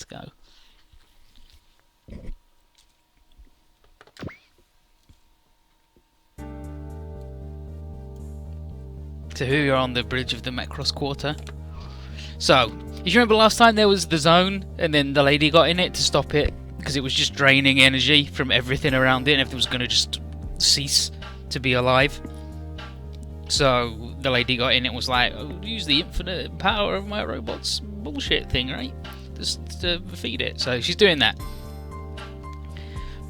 Let's go. So here we are on the bridge of the Metcross Quarter. So, if you remember last time there was the zone, and then the lady got in it to stop it, because it was just draining energy from everything around it, and everything was going to just cease to be alive. So, the lady got in it and was like, oh, use the infinite power of my robot's bullshit thing, right? Just to feed it. So, she's doing that.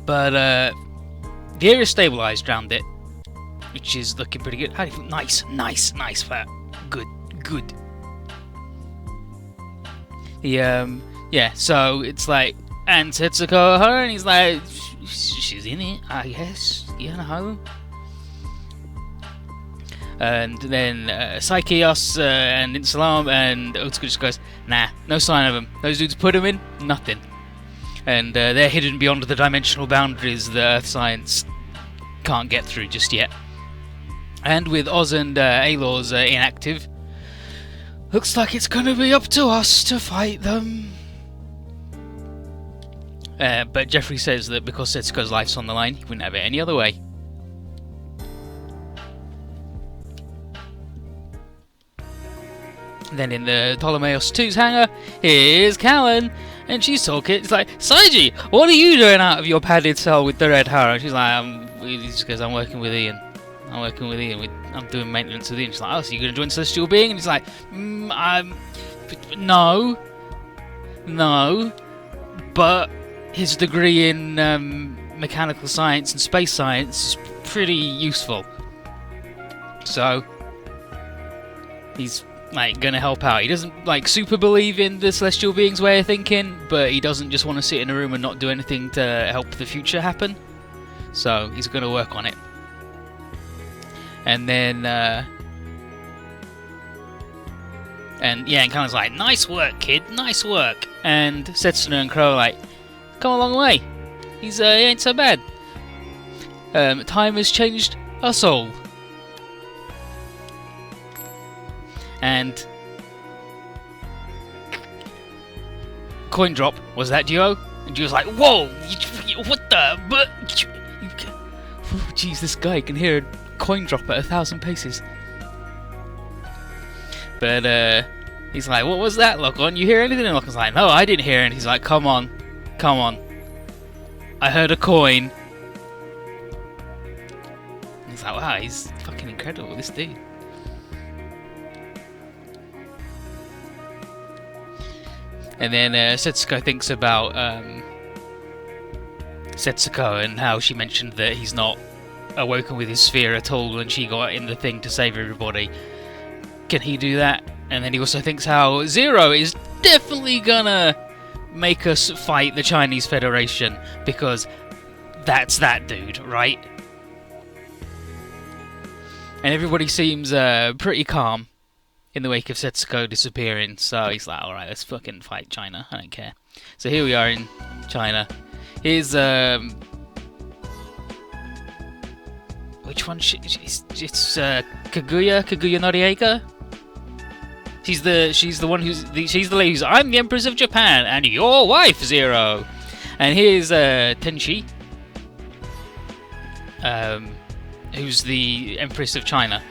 But, the area stabilised around it, which is looking pretty good. How do you think? Nice, fat. Good. Yeah, so it's like, and Setsuko her, and he's like, she's in it, I guess, you know. And then Psycheos and Insalam and Otsuka just goes, nah, no sign of them. Those dudes put them in, nothing. And they're hidden beyond the dimensional boundaries the Earth science can't get through just yet. And with Oz and Aloy's inactive, looks like it's gonna be up to us to fight them. But Jeffrey says that because Setsuko's life's on the line, he wouldn't have it any other way. Then in the Ptolemaeus 2's hangar, here's Callan, and she's talking. It's like, Saiji, what are you doing out of your padded cell with the red harrow? She's like, because I'm working with Ian. I'm doing maintenance with Ian. She's like, oh, so you're going to join Celestial Being? And he's like, no, but his degree in mechanical science and space science is pretty useful. So, he's like going to help out. He doesn't like super believe in the Celestial Being's way of thinking, but he doesn't just want to sit in a room and not do anything to help the future happen. So, he's going to work on it. And then, and Callan's like, nice work, kid, nice work. And Setsuna and Crow are like, come a long way. He ain't so bad. Time has changed us all. And coin drop, was that Duo? And Duo's like, whoa, what the? But, jeez, this guy can hear coin drop at 1,000 paces. But he's like, what was that, Lock-On? You hear anything? And Lock-On's like, no, I didn't hear it. And he's like, come on. I heard a coin. And he's like, wow, he's fucking incredible, this dude. And then Setsuko thinks about Setsuko and how she mentioned that he's not awoken with his sphere at all and she got in the thing to save everybody. Can he do that? And then he also thinks how Zero is definitely gonna make us fight the Chinese Federation because that's that dude, right? And everybody seems pretty calm in the wake of Setsuko disappearing, so he's like, alright, let's fucking fight China, I don't care. So here we are in China. Here's which one? It's Kaguya Noriega. She's the one she's the lady who's, I'm the Empress of Japan and your wife, Zero. And here's Tenchi, who's the Empress of China.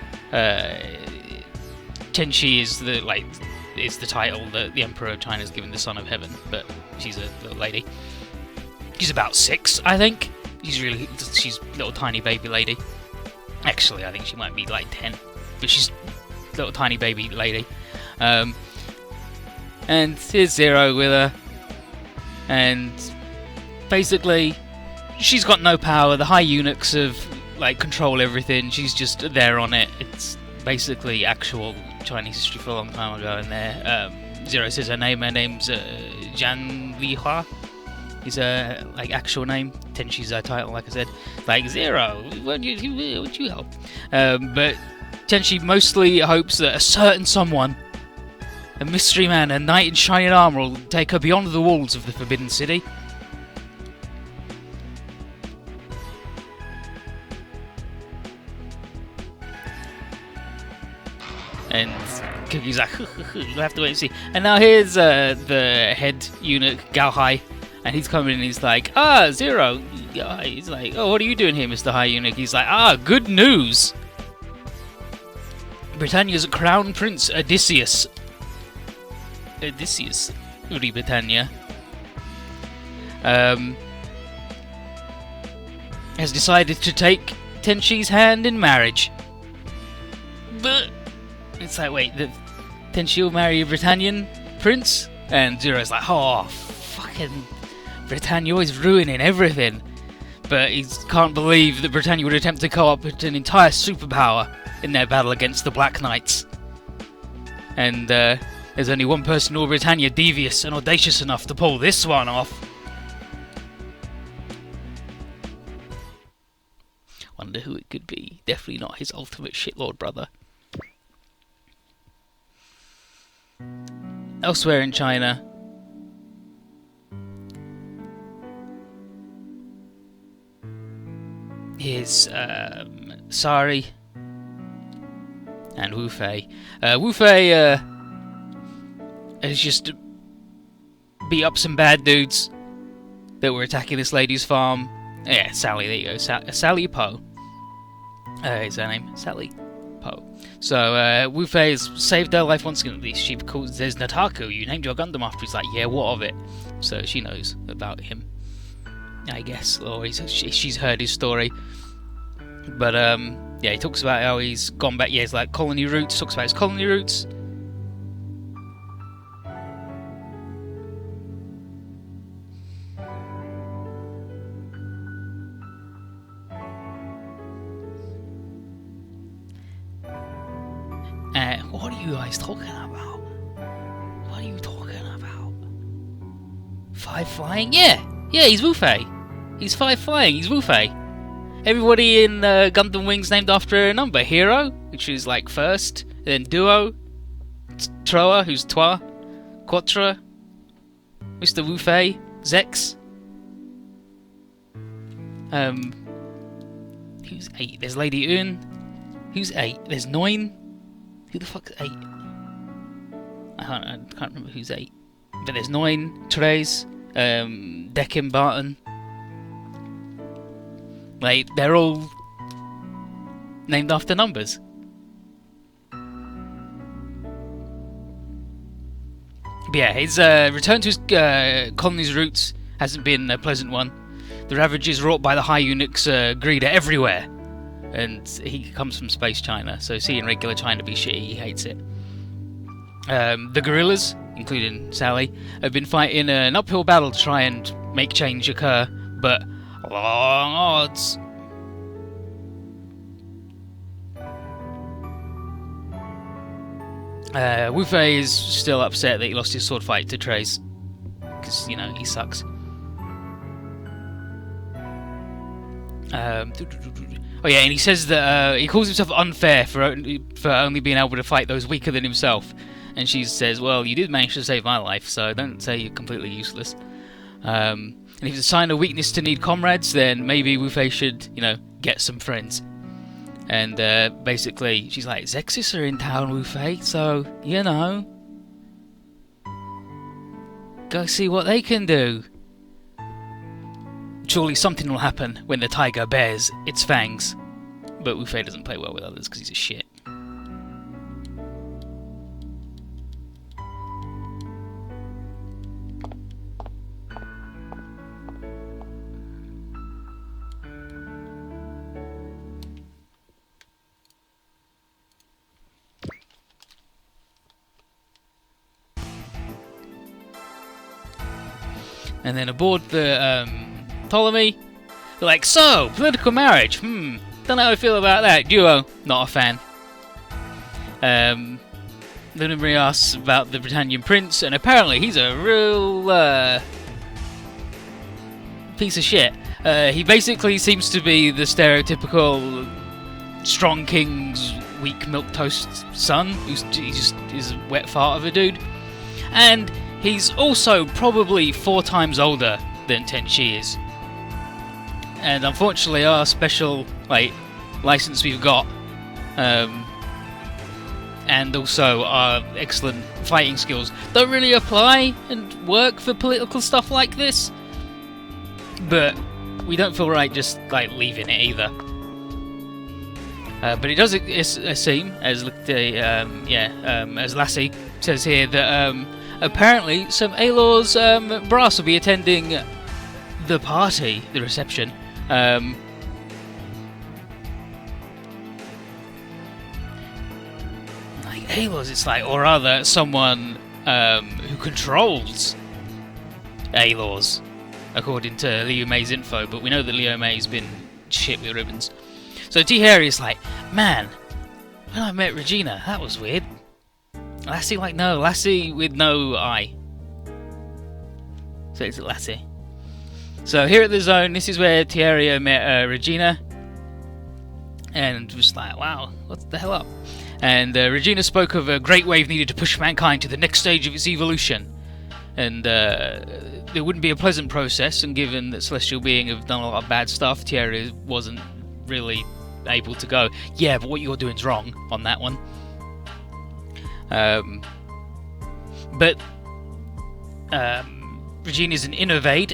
Tenchi is the title that the Emperor of China is given, the Son of Heaven, but she's a little lady. She's about 6, I think. She's a little tiny baby lady. Actually, I think she might be like 10, but she's a little tiny baby lady. And here's Zero with her, and basically she's got no power. The high eunuchs control everything. She's just there on it. It's basically actual Chinese history for a long time ago in there. Zero says her name. Her name's Zhang Lihua. Is her actual name. Tenchi's her title, like I said. Zero, would you help? But Tenchi mostly hopes that a certain someone, a mystery man, a knight in shining armor, will take her beyond the walls of the Forbidden City. And He's like, you'll have to wait and see. And now here's the head eunuch, Gao Hai, and he's coming in and he's like, Zero. He's like, oh, what are you doing here, Mr. High Eunuch? He's like, good news. Britannia's Crown Prince Odysseus, Uri Britannia, has decided to take Tenchi's hand in marriage. But it's like, wait, Tenchi will marry a Britannian prince? And Zero's like, oh, fucking Britannia always ruining everything. But he can't believe that Britannia would attempt to co-opt an entire superpower in their battle against the Black Knights. And there's only one person in all Britannia devious and audacious enough to pull this one off. Wonder who it could be. Definitely not his ultimate shitlord brother. Elsewhere in China, here's Sari and Wu Fei. Wu Fei has just beat up some bad dudes that were attacking this lady's farm. Yeah, Sally, there you go. Sally Po. Is her name? Sally Po. So, Wu Fei has saved her life once again, at least. She calls, there's Nataku, you named your Gundam after. He's like, yeah, what of it? So she knows about him, I guess. Or she's heard his story. But, yeah, he talks about how he's gone back. Yeah, he's like colony roots. Talks about his colony roots. What are you guys talking about? What are you talking about? 5 flying? Yeah, he's Wu Fei. He's 5 flying. He's Wu Fei. Everybody in Gundam Wing's named after a number. Hero, which is like first, then Duo, Troa, who's Twa, Quattro, Mr. Wu Fei, Zex. Who's 8? There's Lady Un. Who's 8? There's 9. Who the fuck's 8? I can't remember who's 8. But there's 9, Therese, Dekim Barton. Like, they're all named after numbers. But yeah, his return to his colony's roots hasn't been a pleasant one. The ravages wrought by the High Eunuch's greed are everywhere. And he comes from Space China, so seeing regular China be shitty, he hates it. The guerrillas, including Sally, have been fighting an uphill battle to try and make change occur, but long odds. Wu Fei is still upset that he lost his sword fight to Therese, because, you know, he sucks. Oh yeah, and he says that he calls himself unfair for only being able to fight those weaker than himself. And she says, well, you did manage to save my life, so don't say you're completely useless. And if it's a sign of weakness to need comrades, then maybe Wu Fei should, you know, get some friends. And basically, she's like, Zexis are in town, Wu Fei, so, you know, go see what they can do. Surely something will happen when the tiger bares its fangs. But Wu Fei doesn't play well with others because he's a shit. And then aboard the Ptolemy, they're like, so, political marriage, don't know how I feel about that. Duo, not a fan. Then everybody asks about the Britannian prince, and apparently he's a real piece of shit. He basically seems to be the stereotypical strong king's weak milquetoast son, he just is a wet fart of a dude. And he's also probably 4 times older than Tenchi is. And unfortunately our special license we've got and also our excellent fighting skills don't really apply and work for political stuff like this. But we don't feel right just like leaving it either. But it does seem, as as Lassie says here, that apparently some Aelor's brass will be attending the party, the reception. Like Aelor's, it's like, or rather, someone who controls Aelor's, according to Leo May's info. But we know that Leo May's been shit with ribbons. So T-Harry is like, man, when I met Regina, that was weird. Lassie, like, no, Lassie with no eye. So it's Lassie. So here at the zone, this is where T-Harry met Regina. And was like, wow, what the hell up? And Regina spoke of a great wave needed to push mankind to the next stage of its evolution. And it wouldn't be a pleasant process, and given that Celestial Being have done a lot of bad stuff, T-Harry wasn't really able to go. Yeah, but what you're doing's wrong on that one. Regina's an innovate,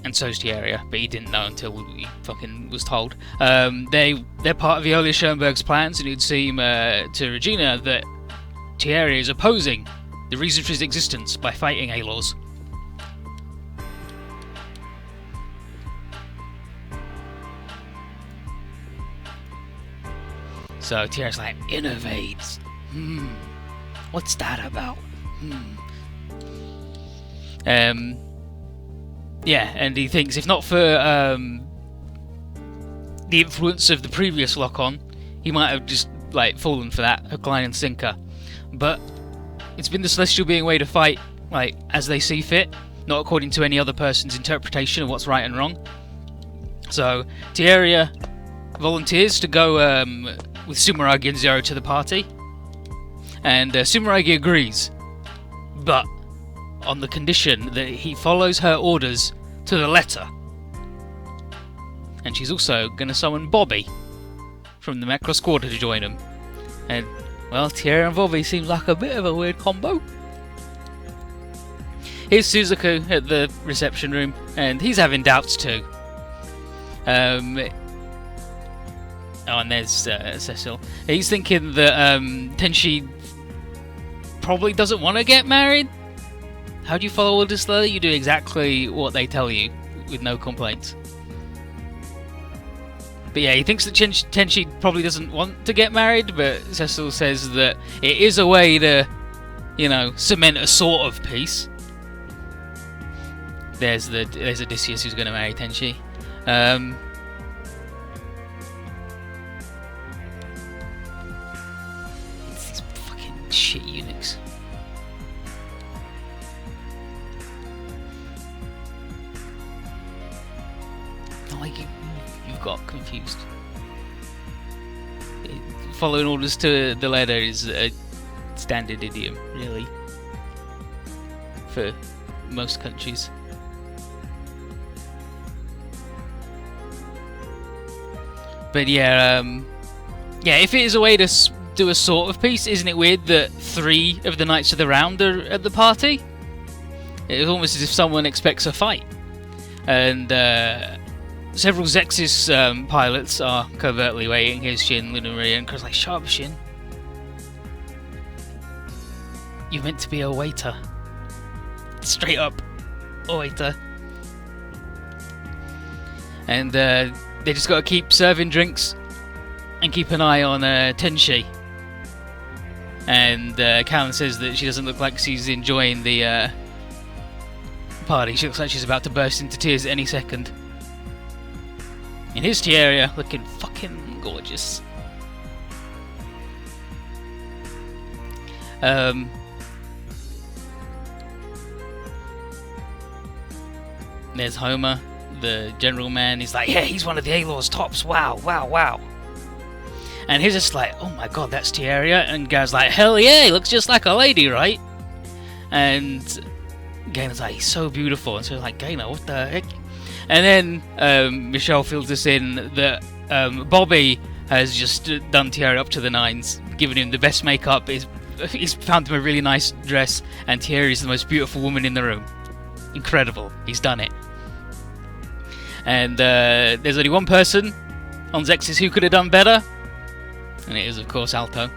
and so's T-Area, but he didn't know until he fucking was told. They're part of Eolia Schoenberg's plans, and it would seem to Regina that T-Area is opposing the reason for his existence by fighting Aelors. So T-Aria's like, innovates. What's that about? Yeah, and he thinks if not for the influence of the previous lock-on, he might have just like fallen for that hook, line, and sinker. But it's been the Celestial Being way to fight, like as they see fit, not according to any other person's interpretation of what's right and wrong. So T-Aria volunteers to go with Sumeragi and Zero to the party, and Sumeragi agrees, but on the condition that he follows her orders to the letter. And she's also going to summon Bobby from the Macross Quarter to join him. And, well, T-Aria and Bobby seems like a bit of a weird combo. Here's Suzaku at the reception room, and he's having doubts too. Oh, and there's Cecil. He's thinking that Tenshi probably doesn't want to get married. How do you follow orders slowly? You do exactly what they tell you, with no complaints. But yeah, he thinks that Tenshi probably doesn't want to get married, but Cecil says that it is a way to, you know, cement a sort of peace. There's Odysseus who's going to marry Tenshi. These fucking shit eunuchs. Like you got confused. Following orders to the letter is a standard idiom, really, for most countries. But yeah, if it is a way to do a sort of peace, isn't it weird that 3 of the Knights of the Round are at the party? It's almost as if someone expects a fight. And several Zexis pilots are covertly waiting. Here's Shin, Luna Maria, and Chris like, shut up, Shin. You're meant to be a waiter. Straight up, a waiter. And they just got to keep serving drinks and keep an eye on Tenshi. And Callan says that she doesn't look like she's enjoying the party. She looks like she's about to burst into tears at any second. And here's T-Aria looking fucking gorgeous. There's Homer, the general man. He's like, yeah, he's one of the Aelor's tops. Wow, wow, wow. And he's just like, oh my god, that's T-Aria. And Gar's like, hell yeah, he looks just like a lady, right? And Gainer's like, he's so beautiful. And so he's like, Gainer, what the heck? And then Michelle fills us in that Bobby has just done T-Aria up to the nines, given him the best makeup. He's found him a really nice dress, and Thierry's the most beautiful woman in the room. Incredible. He's done it. And there's only one person on Zex's who could have done better, and it is, of course, Alto.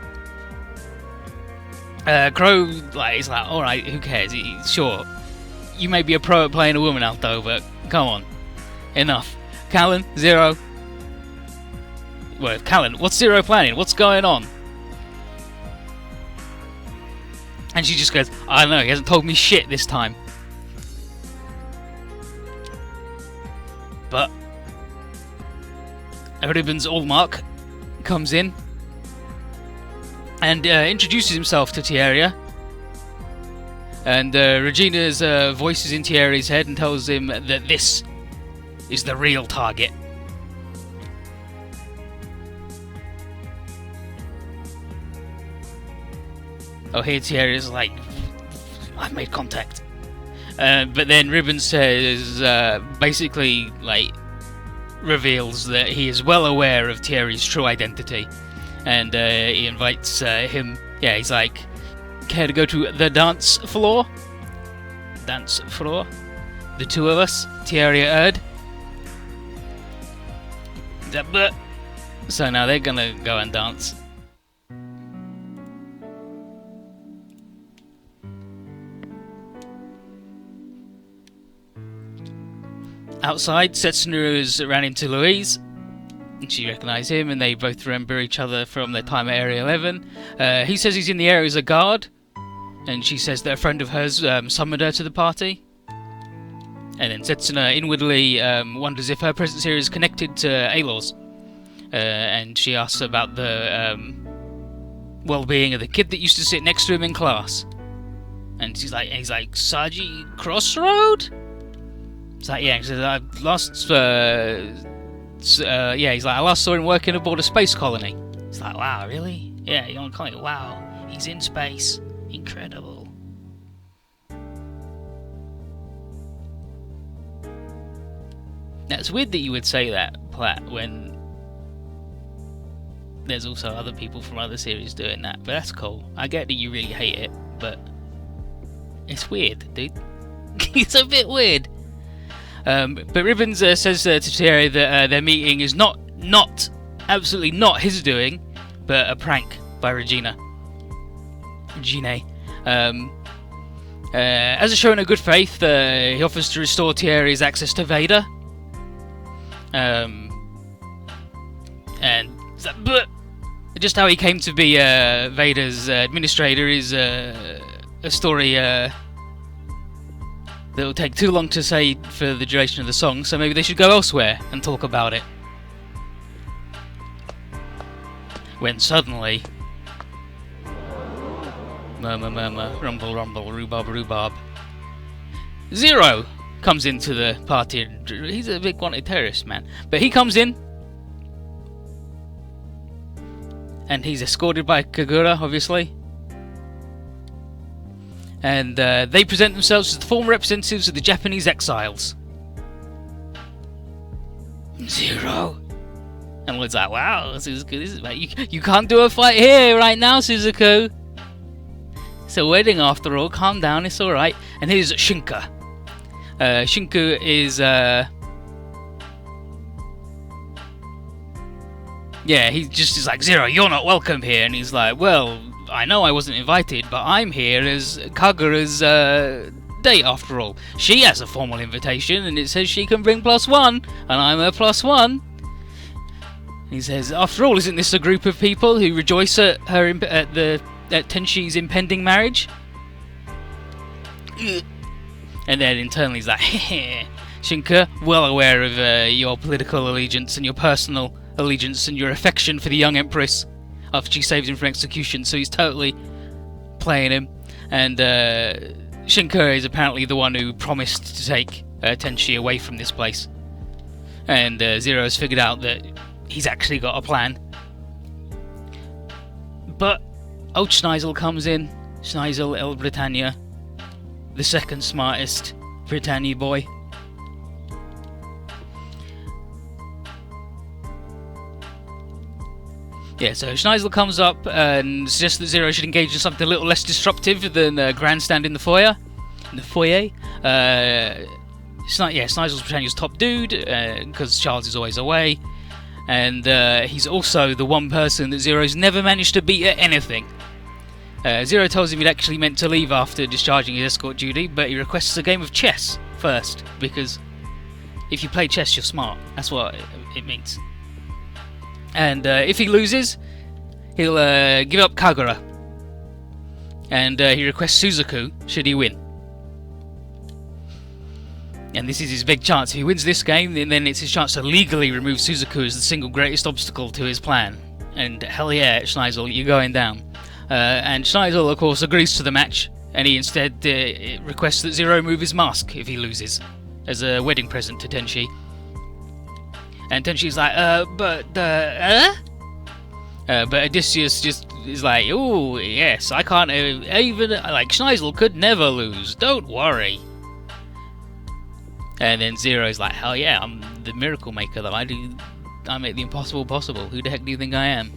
Crow, he's like, alright, who cares? Sure, you may be a pro at playing a woman, Alto, but come on. Enough. Callan, Zero. Well, Callan, what's Zero planning? What's going on? And she just goes, I don't know, he hasn't told me shit this time. But Ribbons Allmark comes in and introduces himself to Thierry. And Regina's voice is in Thierry's head and tells him that this is the real target. Oh, here Thierry's like, I've made contact. But then Ribbons says, basically, reveals that he is well aware of Thierry's true identity. And he invites him, he's like, care to go to the dance floor? Dance floor? The two of us, Thierry Erd. So now they're gonna go and dance. Outside, Setsunuru's ran into Louise, and she recognised him, and they both remember each other from their time at Area 11. He says he's in the area as a guard, and she says that a friend of hers summoned her to the party. And then Setsuna inwardly wonders if her presence here is connected to Aloy's, and she asks about the well-being of the kid that used to sit next to him in class. And he's like, Saji Crossroad? It's like, yeah, he says, I last, he's like, I last saw him working aboard a space colony. It's like, wow, really? Yeah, you're on a colony. Wow, he's in space. Incredible. Now, it's weird that you would say that, Platt, when there's also other people from other series doing that, but that's cool. I get that you really hate it, but it's weird, dude. It's a bit weird. But Ribbons says to Thierry that their meeting is absolutely not his doing, but a prank by Regina. As a show in good faith, he offers to restore Thierry's access to Vader. And but just how he came to be Vader's administrator is a story that will take too long to say for the duration of the song, so maybe they should go elsewhere and talk about it. When suddenly, murmur, murmur, rumble, rumble, rhubarb, rhubarb, Zero comes into the party. He's a big wanted terrorist, man. But he comes in, and he's escorted by Kagura, obviously. And they present themselves as the former representatives of the Japanese exiles. Zero. And Lloyd's like, wow, Suzuku, you can't do a fight here right now, Suzuku. It's a wedding after all, calm down, it's alright. And here's Shinka. Shinku is, he just is like, Zero, you're not welcome here. And he's like, well, I know I wasn't invited, but I'm here as Kagura's date after all. She has a formal invitation, and it says she can bring +1, and I'm her +1. He says, after all, isn't this a group of people who rejoice at Tenshi's impending marriage? And then internally he's like, Shinka, well aware of your political allegiance and your personal allegiance and your affection for the young Empress after she saved him from execution, so he's totally playing him. And Shinka is apparently the one who promised to take Tenshi away from this place. And Zero has figured out that he's actually got a plan. But old Schneisel comes in. Schneisel El Britannia, the second smartest Britannia boy. Yeah, so Schneisel comes up and suggests that Zero should engage in something a little less disruptive than grandstand in the foyer. Schnizel's pretending he's top dude because Charles is always away, and he's also the one person that Zero's never managed to beat at anything. Zero tells him he'd actually meant to leave after discharging his escort duty, but he requests a game of chess first, because if you play chess, you're smart. That's what it means. And if he loses, he'll give up Kagura. And he requests Suzaku should he win. And this is his big chance. If he wins this game, then it's his chance to legally remove Suzaku as the single greatest obstacle to his plan. And hell yeah, Schneisel, you're going down. And Schneisel, of course, agrees to the match, and he instead requests that Zero move his mask if he loses, as a wedding present to Tenchi. And Tenshi's like, but Odysseus just is like, oh, yes, I can't even, like, Schneisel could never lose, don't worry. And then Zero's like, hell yeah, I'm the miracle maker, though. I make the impossible possible. Who the heck do you think I am?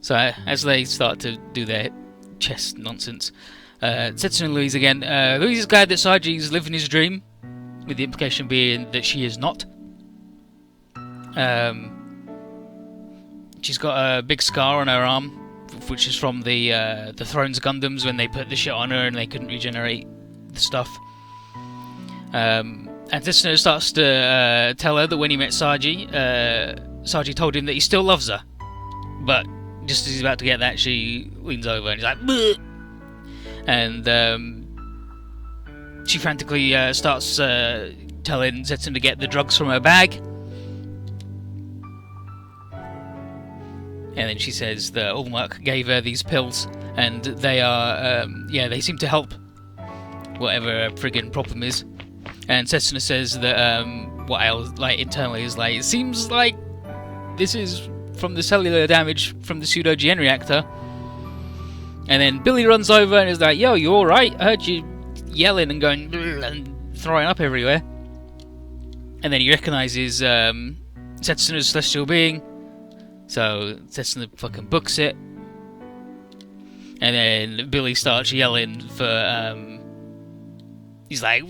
So, as they start to do their chess nonsense, Setsun and Louise again. Louise is glad that Saji's living his dream, with the implication being that she is not. She's got a big scar on her arm, which is from the Thrones Gundams when they put the shit on her and they couldn't regenerate the stuff. And Setsun starts to tell her that when he met Saji, Saji told him that he still loves her, but just as he's about to get that, she leans over and he's like, bleh! And she frantically starts telling Setsun to get the drugs from her bag. And then she says that Allmark gave her these pills, and they are, they seem to help whatever her friggin' problem is. And Setsun says that what else, like, internally is like, it seems like this is from the cellular damage from the pseudo-GN reactor. And then Billy runs over and is like, yo, you alright? I heard you yelling and going and throwing up everywhere. And then he recognises Setsun as a celestial being, so Setsun fucking books it. And then Billy starts yelling for, he's like,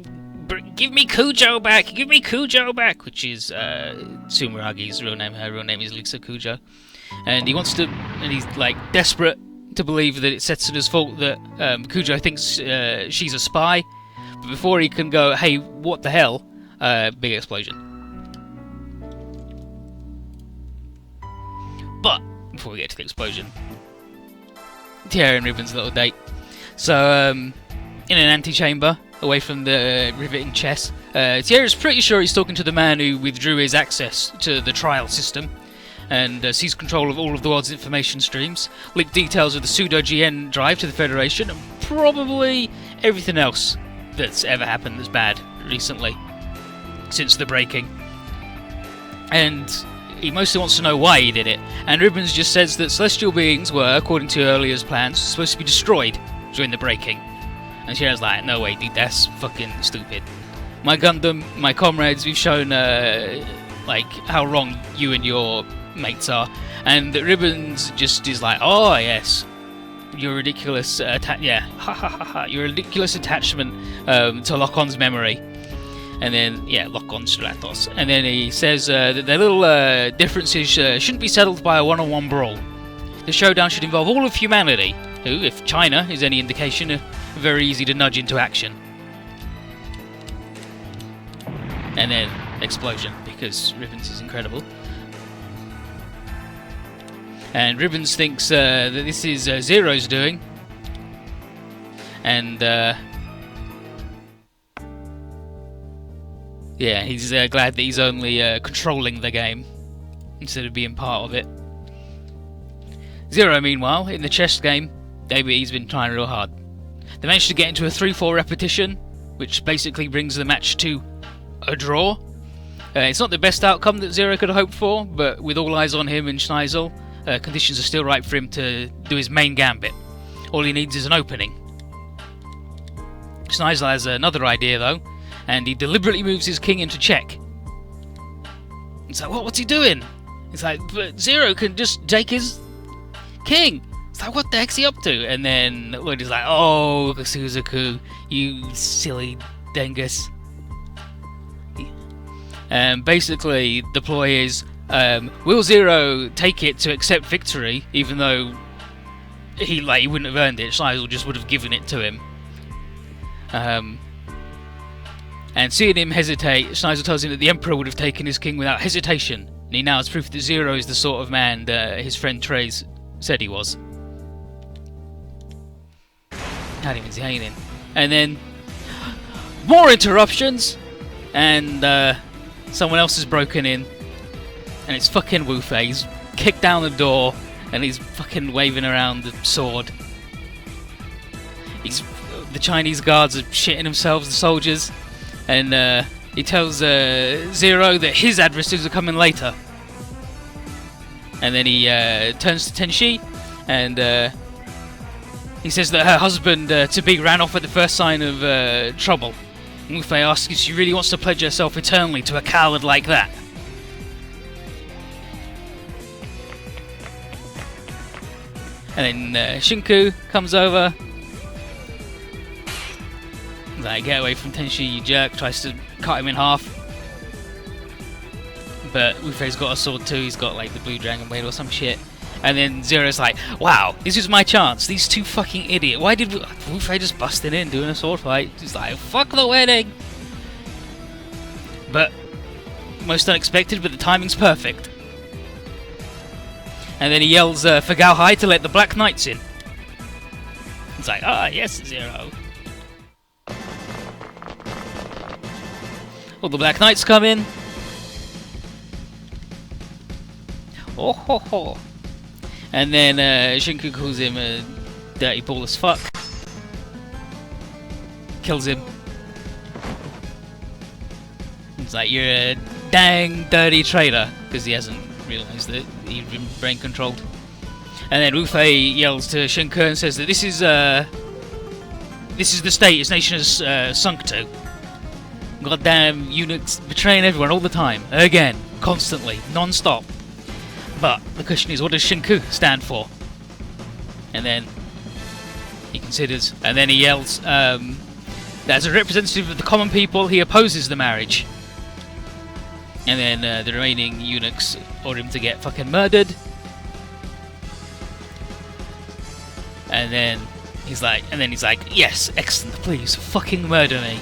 give me Kujo back! Give me Kujo back! Which is Sumeragi's real name. Her real name is Lisa Kujo. And he wants to, and he's like desperate to believe that it's Setsuna's fault that Kujo thinks she's a spy. But before he can go, hey, what the hell? Big explosion. But before we get to the explosion, Tiara and Ribbon's little date. So in an antechamber, away from the riveting chess, Tiara's pretty sure he's talking to the man who withdrew his access to the trial system and seized control of all of the world's information streams, leaked details of the pseudo-GN drive to the Federation, and probably everything else that's ever happened that's bad recently, since the breaking. And he mostly wants to know why he did it, and Ribbons just says that celestial beings were, according to earlier's plans, supposed to be destroyed during the breaking. And Tiara's like, no way, dude, that's fucking stupid. My Gundam, my comrades, we've shown like how wrong you and your mates are. And Ribbons just is like, oh yes, your ridiculous your ridiculous attachment to Lock-On's memory. And then, Lock-On Stratos. And then he says that their little differences shouldn't be settled by a one-on-one brawl. The showdown should involve all of humanity, who, if China is any indication, are very easy to nudge into action. And then, explosion, because Ribbons is incredible. And Ribbons thinks that this is Zero's doing. And, he's glad that he's only controlling the game instead of being part of it. Zero, meanwhile, in the chess game, he's been trying real hard. They managed to get into a 3-4 repetition, which basically brings the match to a draw. It's not the best outcome that Zero could have hoped for, but with all eyes on him and Schneisel, conditions are still right for him to do his main gambit. All he needs is an opening. Schneisel has another idea though, and he deliberately moves his king into check. It's like, what's he doing? It's like, but Zero can just take his king. It's like, what the heck's he up to? And then Lloyd is like, oh, Suzaku, you silly dingus. Basically, the ploy is, will Zero take it to accept victory, even though he wouldn't have earned it? Schneisel just would have given it to him. And seeing him hesitate, Schneisel tells him that the Emperor would have taken his king without hesitation, and he now has proof that Zero is the sort of man that his friend Trey's said he was. Can't even see anything. And then more interruptions, and someone else has broken in, and it's fucking Wu Fei. He's kicked down the door, and he's fucking waving around the sword. The Chinese guards are shitting themselves, the soldiers, and he tells Zero that his adversaries are coming later. And then he turns to Tenshi, and he says that her husband, to-be, ran off at the first sign of trouble. Wu Fei asks if she really wants to pledge herself eternally to a coward like that. And then Shinku comes over. Like, get away from Tenshi, you jerk. Tries to cut him in half. But Wu Fei's got a sword too. He's got like the Blue Dragon Blade or some shit. And then Zero's like, wow, this is my chance. These two fucking idiots. Why did Wu Fei just busting in doing a sword fight? He's like, fuck the wedding. But most unexpected, but the timing's perfect. And then he yells for Gao Hai to let the Black Knights in. It's like, ah, yes, Zero. All the Black Knights come in. Oh ho ho. And then Shinku calls him a dirty ball as fuck. Kills him. It's like, you're a dang dirty traitor, because he hasn't realised that he'd been brain controlled. And then Wu Fei yells to Shinku and says that this is the state his nation has sunk to. Goddamn eunuchs betraying everyone all the time, again, constantly, non-stop. But the question is, what does Shinku stand for? And then he considers, and then he yells that as a representative of the common people, he opposes the marriage. And then the remaining eunuchs order him to get fucking murdered. And then he's like, yes, excellent, please, fucking murder me.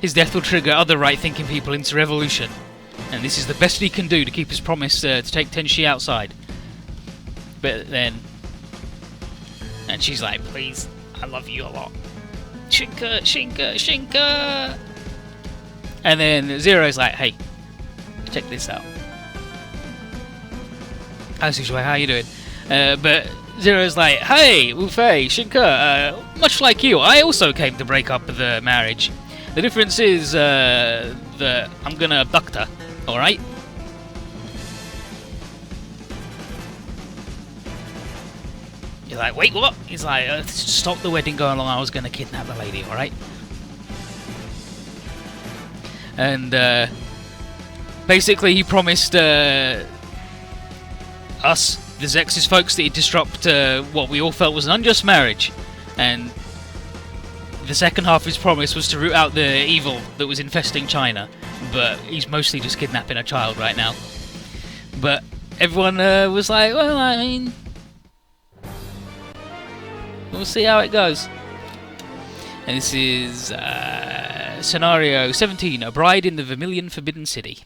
His death will trigger other right-thinking people into revolution. And this is the best he can do to keep his promise to take Tenshi outside. But then... And she's like, please, I love you a lot. Shinka, Shinka, Shinka! And then Zero's like, hey, check this out. How's Shuai, how you doing? But Zero's like, hey, Wu Fei, Shinka, much like you, I also came to break up the marriage. The difference is that I'm gonna abduct her, alright? You're like, wait, what? He's like, stop the wedding going along, I was gonna kidnap the lady, alright? And basically he promised us, the Zex's folks, that he'd disrupt what we all felt was an unjust marriage. And the second half of his promise was to root out the evil that was infesting China, but he's mostly just kidnapping a child right now. But everyone was like, well, I mean, we'll see how it goes. And this is scenario 17, A Bride in the Vermilion Forbidden City.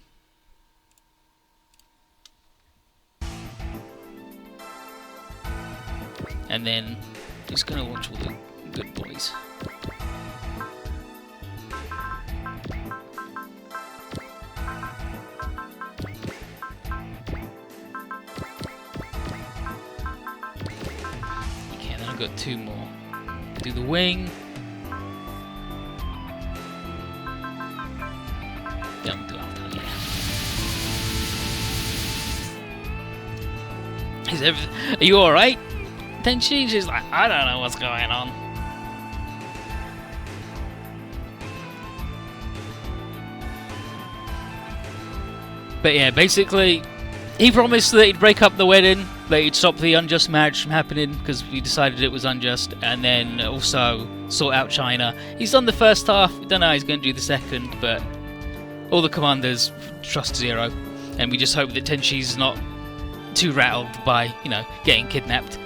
And then just gonna watch all the good boys. Okay, then I've got two more. Do the wing. Don't do Alta, yeah. Is everything? Are you alright? Then she's like, I don't know what's going on. But yeah, basically, he promised that he'd break up the wedding, that he'd stop the unjust marriage from happening because we decided it was unjust, and then also sort out China. He's done the first half. We don't know how he's going to do the second, but all the commanders trust Zero, and we just hope that Tenshi's not too rattled by, you know, getting kidnapped.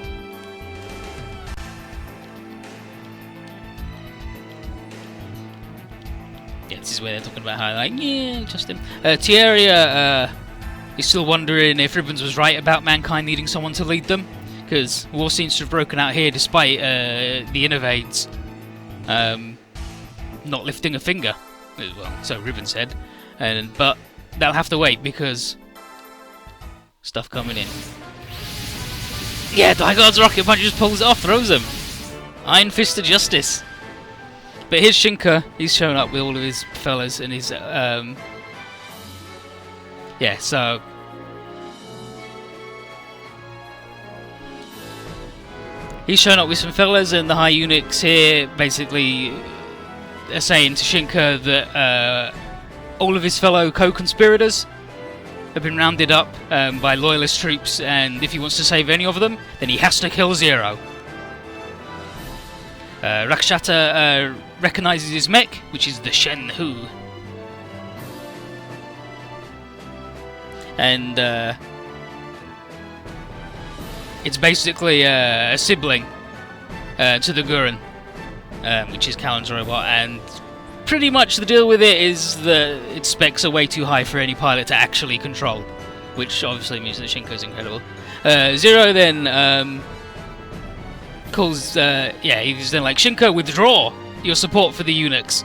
Yeah, this is where they're talking about how, like, yeah, trust him. Tieria is still wondering if Ribbons was right about mankind needing someone to lead them, because war seems to have broken out here despite the Innovades not lifting a finger. Well, so Ribbon said, but they'll have to wait because stuff coming in. Yeah, Daigod's rocket punch just pulls it off, throws him. Iron Fist of Justice. But here's Shinka. He's shown up with all of his fellas and his yeah, so he's shown up with some fellas, and the High Eunuchs here basically are saying to Shinka that all of his fellow co-conspirators have been rounded up by loyalist troops, and if he wants to save any of them, then he has to kill Zero. Rakshata recognizes his mech, which is the Shen Hu. And it's basically a sibling to the Gurren, which is Callan's robot, and pretty much the deal with it is that its specs are way too high for any pilot to actually control, which obviously means that Shinko's incredible. Zero then calls, he's then like, Shinko, withdraw your support for the eunuchs.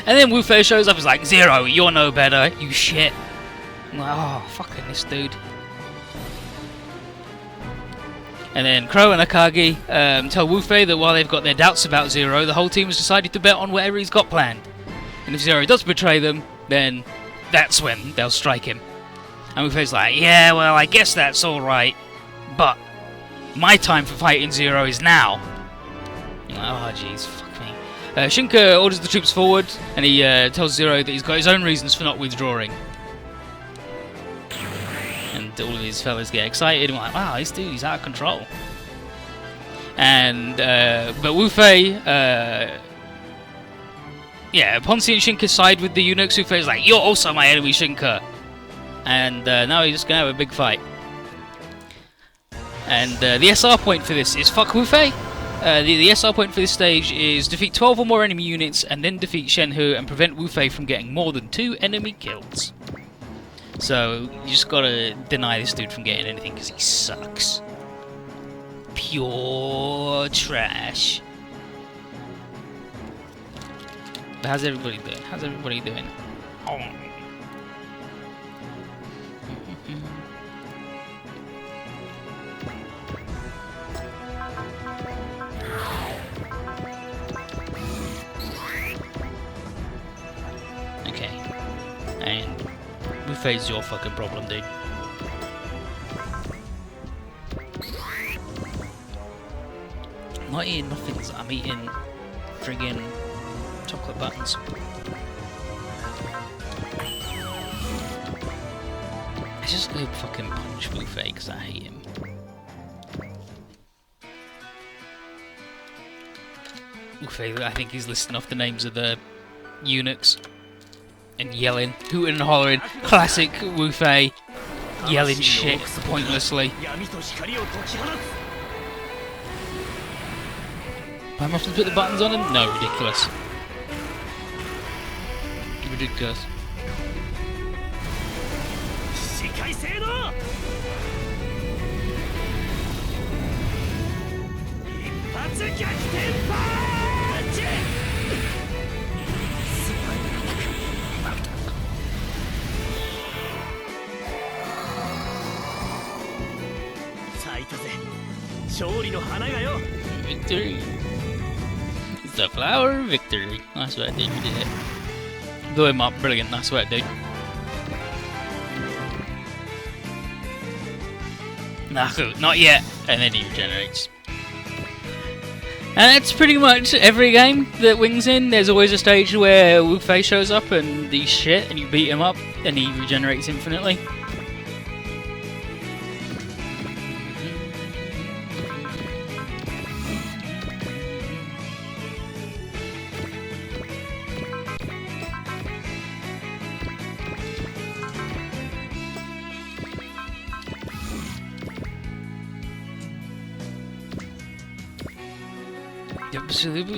And then Wu Fei shows up, is like, Zero, you're no better, you shit. I'm like, oh, fucking this dude. And then Crow and Akagi tell Wu Fei that while they've got their doubts about Zero, the whole team has decided to bet on whatever he's got planned. And if Zero does betray them, then that's when they'll strike him. And Wu Fei's like, yeah, well, I guess that's alright, but my time for fighting Zero is now. I'm like, oh, jeez, fuck me. Shinka orders the troops forward, and he tells Zero that he's got his own reasons for not withdrawing. And all of his fellas get excited, and we're like, wow, this dude, he's out of control. And, but Wu Fei, upon seeing Shinka side with the eunuchs, Wu Fei's like, you're also my enemy, Shinka. And now he's just gonna have a big fight. And the SR point for this is fuck Wu Fei. The SR point for this stage is defeat 12 or more enemy units, and then defeat Shenhu and prevent Wu Fei from getting more than 2 enemy kills. So you just gotta deny this dude from getting anything because he sucks. Pure trash. But how's everybody doing? How's everybody doing? Oh. Okay. And Wu Fei's your fucking problem, dude. I'm not eating muffins, I'm eating friggin' chocolate buttons. I just go fucking punch Wu Fei because I hate him. Wu Fei, I think he's listing off the names of the eunuchs and yelling, hooting and hollering. Classic Wu Fei, yelling shit pointlessly. Do I have to put the buttons on him? No, ridiculous. Ridiculous. Victory! It's the flower of victory. That's what I did, you did it. Blew him up, brilliant, that's what I did. Nah, not yet! And then he regenerates. And it's pretty much every game that Wing's in. There's always a stage where Wu Fei shows up and he's shit, and you beat him up, and he regenerates infinitely.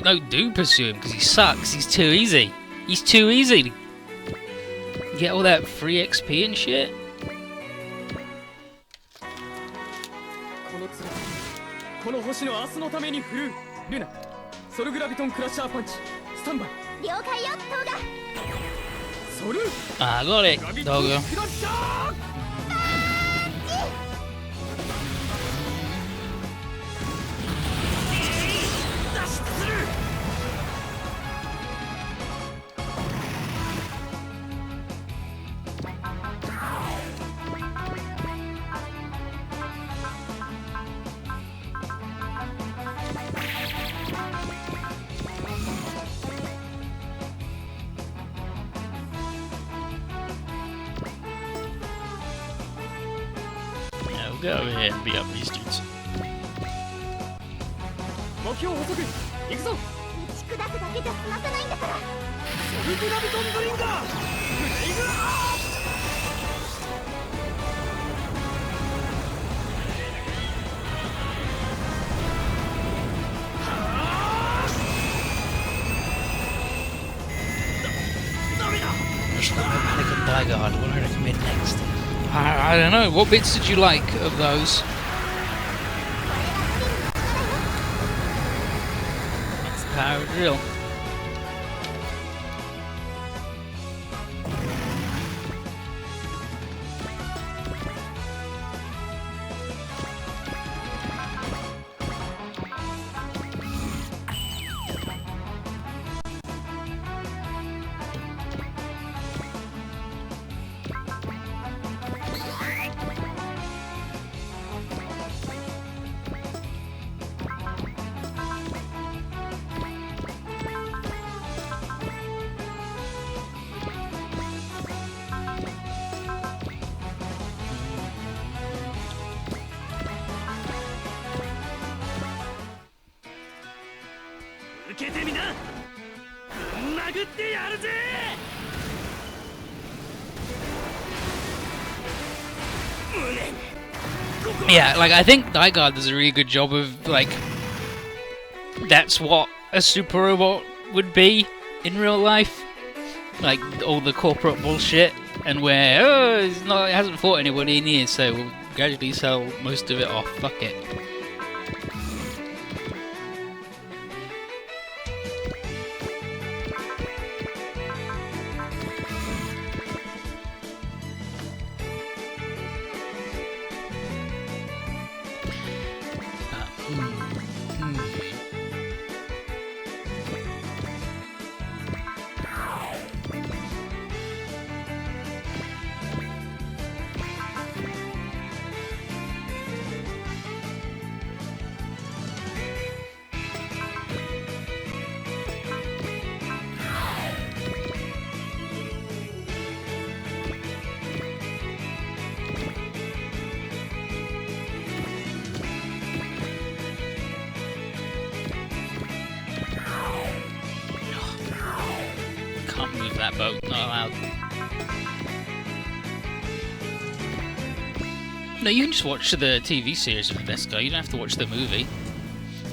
No, do pursue him because he sucks. He's too easy. He's too easy to get all that free XP and shit. Ah, got it, doggo. Go ahead and beat up these dudes. What do I recommend next? I don't know. What bits did you like of those? That's the power of drill. Yeah, like I think Die Guard does a really good job of like that's what a super robot would be in real life, like all the corporate bullshit, and where it hasn't fought anybody in years, so we'll gradually sell most of it off. Fuck it. Can't move that boat, not allowed. No, you can just watch the TV series of Invesco, you don't have to watch the movie.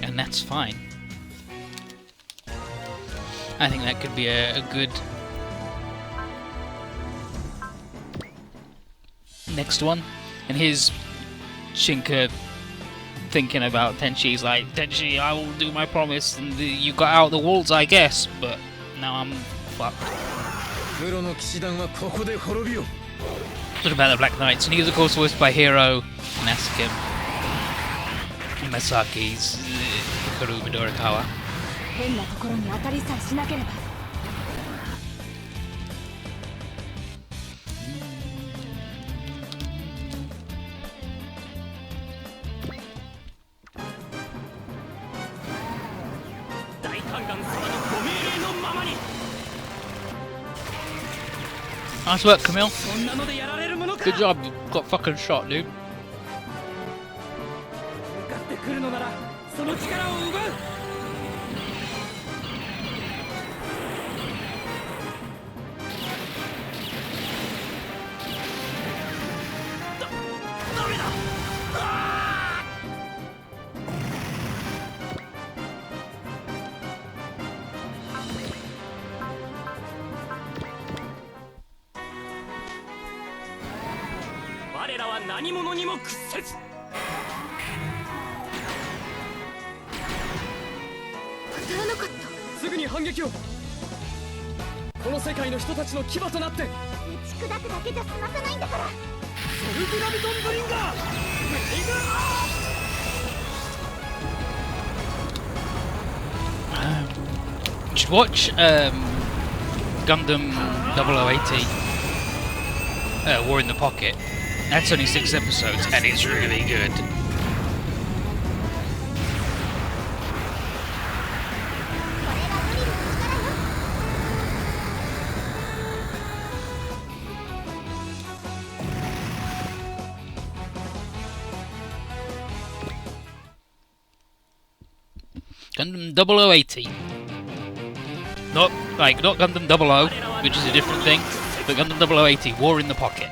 And that's fine. I think that could be a good next one. And here's Shinka thinking about Tenchi's like, Tenchi, I will do my promise, and you got out the walls, I guess, but now I'm fucked. What about the Black Knights? And he was of course voiced by Hiro Nasuke Masaki's Hikaru Midorikawa. Nice work, Camille. Good job, you got fucking shot, dude. You should watch Gundam 0080 War in the Pocket. That's only 6 episodes and it's really good. Gundam 0080. Not Gundam 00, which is a different thing, but Gundam 0080, War in the Pocket.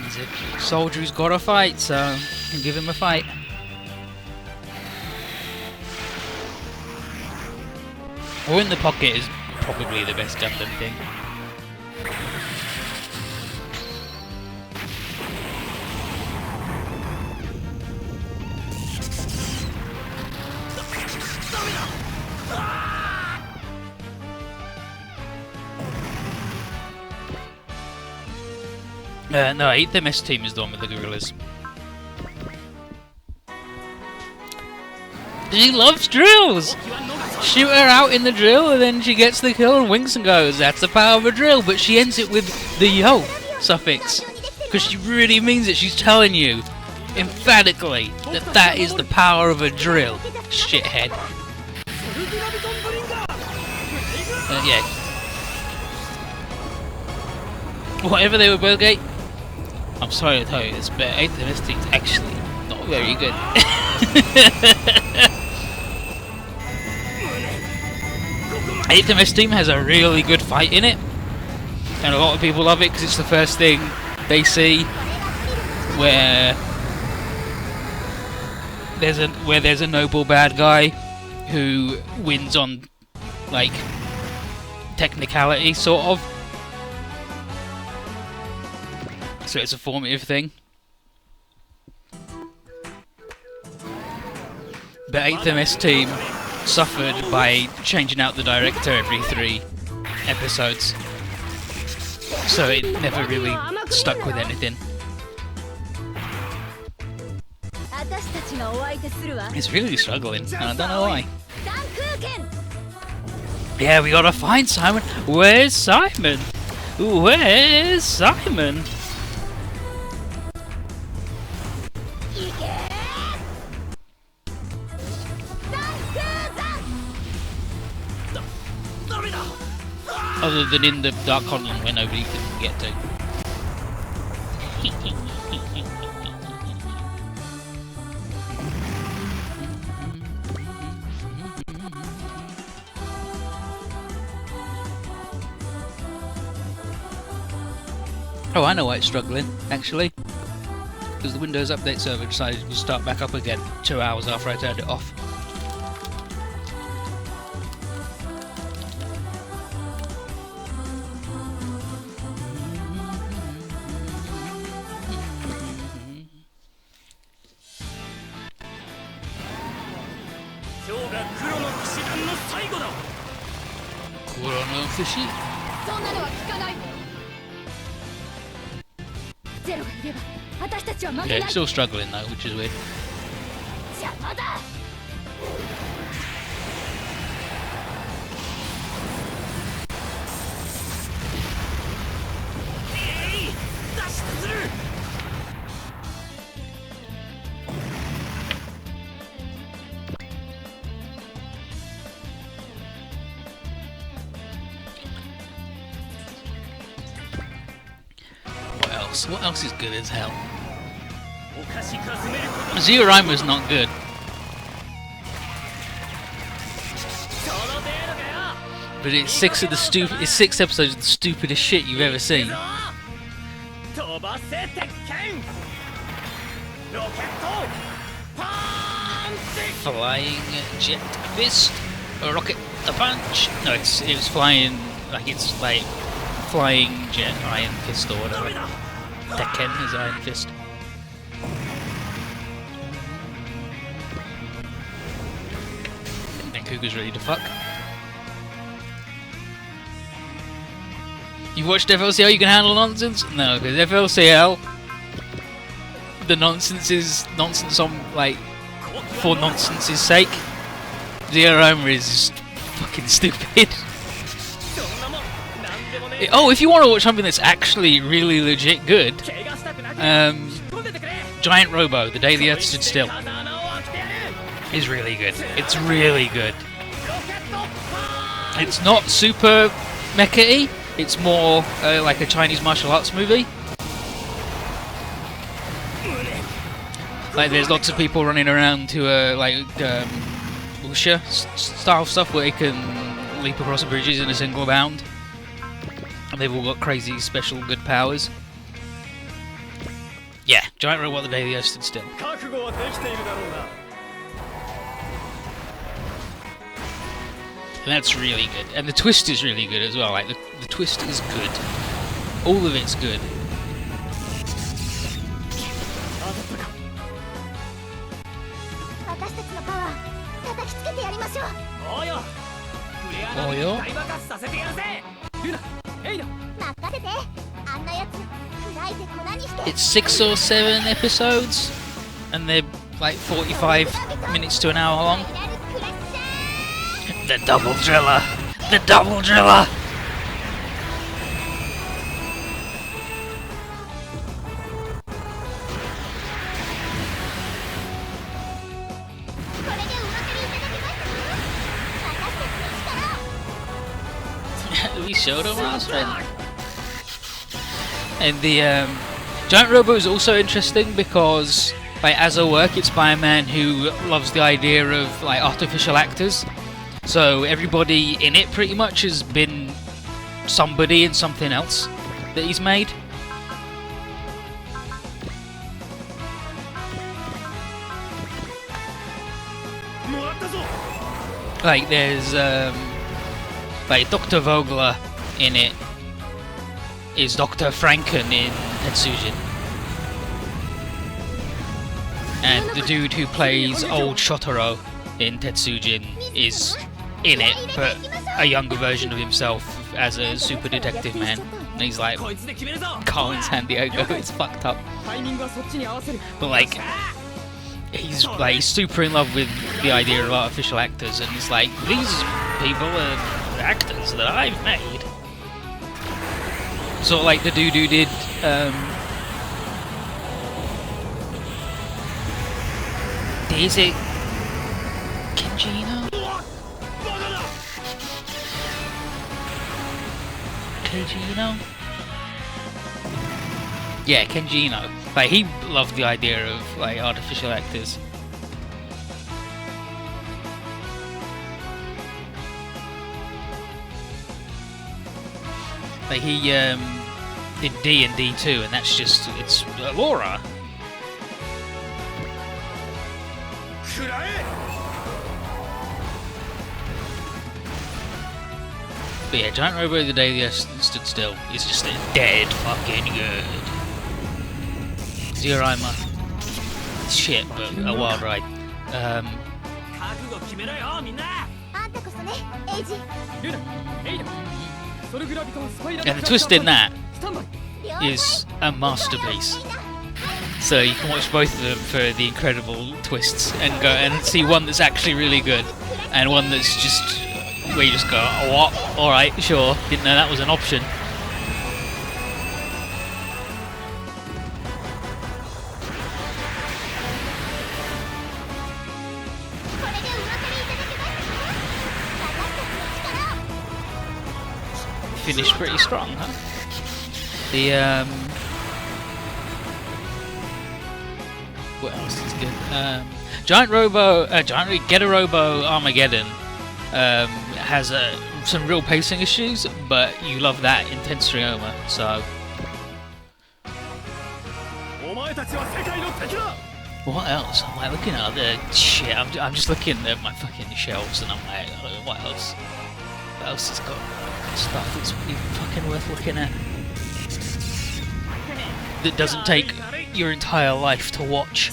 He's a soldier who's got to fight, so give him a fight. War in the Pocket is probably the best Gundam thing. No, 8th MS team is the one with the gorillas. She loves drills! Shoot her out in the drill and then she gets the kill and winks and goes, that's the power of a drill, but she ends it with the yo suffix. Because she really means it, she's telling you, emphatically, that that is the power of a drill, shithead. Yeah. Whatever they were both gay, I'm sorry to tell you this, but 8th MS team's actually not very good. 8th MS team has a really good fight in it, and a lot of people love it because it's the first thing they see where there's a noble bad guy who wins on like technicality, sort of. So it's a formative thing. But 8th MS team suffered by changing out the director every 3 episodes, so it never really stuck with anything. It's really struggling, and I don't know why. Yeah, we gotta find Simon. Where's Simon? Where's Simon? Other than in the Dark Continent where nobody can get to. Oh, I know why it's struggling, actually. Because the Windows Update server decided to start back up again 2 hours after I turned it off. Yeah, still struggling though, which is weird. What else is good as hell? Zeoraima's not good. But it's six episodes of the stupidest shit you've ever seen. Flying jet fist, a rocket, a punch. No, it was flying like flying jet iron fist or whatever. Tekken is iron fist. And Cougar's ready to fuck. You watched FLCL, you can handle nonsense? No, because FLCL, the nonsense is nonsense on, like, for nonsense's sake. Zeorama is just fucking stupid. Oh, if you want to watch something that's actually really legit good, Giant Robo, The Day the Earth Stood Still, is really good. It's really good. It's not super mecha-y. It's more like a Chinese martial arts movie. Like there's lots of people running around to wuxia style stuff where they can leap across the bridges in a single bound. And they've all got crazy special good powers. Yeah, Giant Robot The Day the Earth Stood Still. And that's really good. And the twist is really good as well. Like the twist is good. All of it's good. Oh, yeah. It's 6 or 7 episodes, and they're like 45 minutes to an hour long. The double driller! The double driller! We showed him last time. And the Giant Robo is also interesting because, like, as a work, it's by a man who loves the idea of like artificial actors. So everybody in it pretty much has been somebody in something else that he's made. Like there's like Dr. Vogler in it is Dr. Franken in Tetsujin. And the dude who plays old Shotaro in Tetsujin is in it, but a younger version of himself as a super detective man. And he's like Carl in San Diego. It's fucked up. But like he's super in love with the idea of artificial actors, and he's like, these people are actors that I've made. Sort of like the dude who did is it Kenjino? Kenjino? Yeah, Kenjino. Like he loved the idea of like artificial actors. Like he did D&D too, and that's just it's Laura. But yeah, Giant Robo The Day the Earth Stood Still is just dead fucking good. Zeorama, shit, but a wild ride. And the twist in that is a masterpiece. So you can watch both of them for the incredible twists and go and see one that's actually really good and one that's just where you just go, oh, what? Alright, sure, didn't know that was an option. finished pretty strong, huh? The what else is good? Giant Getter Robo Armageddon has some real pacing issues, but you love that intense Ryoma, so. What else? I'm like looking at other shit. I'm just looking at my fucking shelves, and I'm like, oh, what else? What else has got stuff that's even fucking worth looking at? That doesn't take your entire life to watch.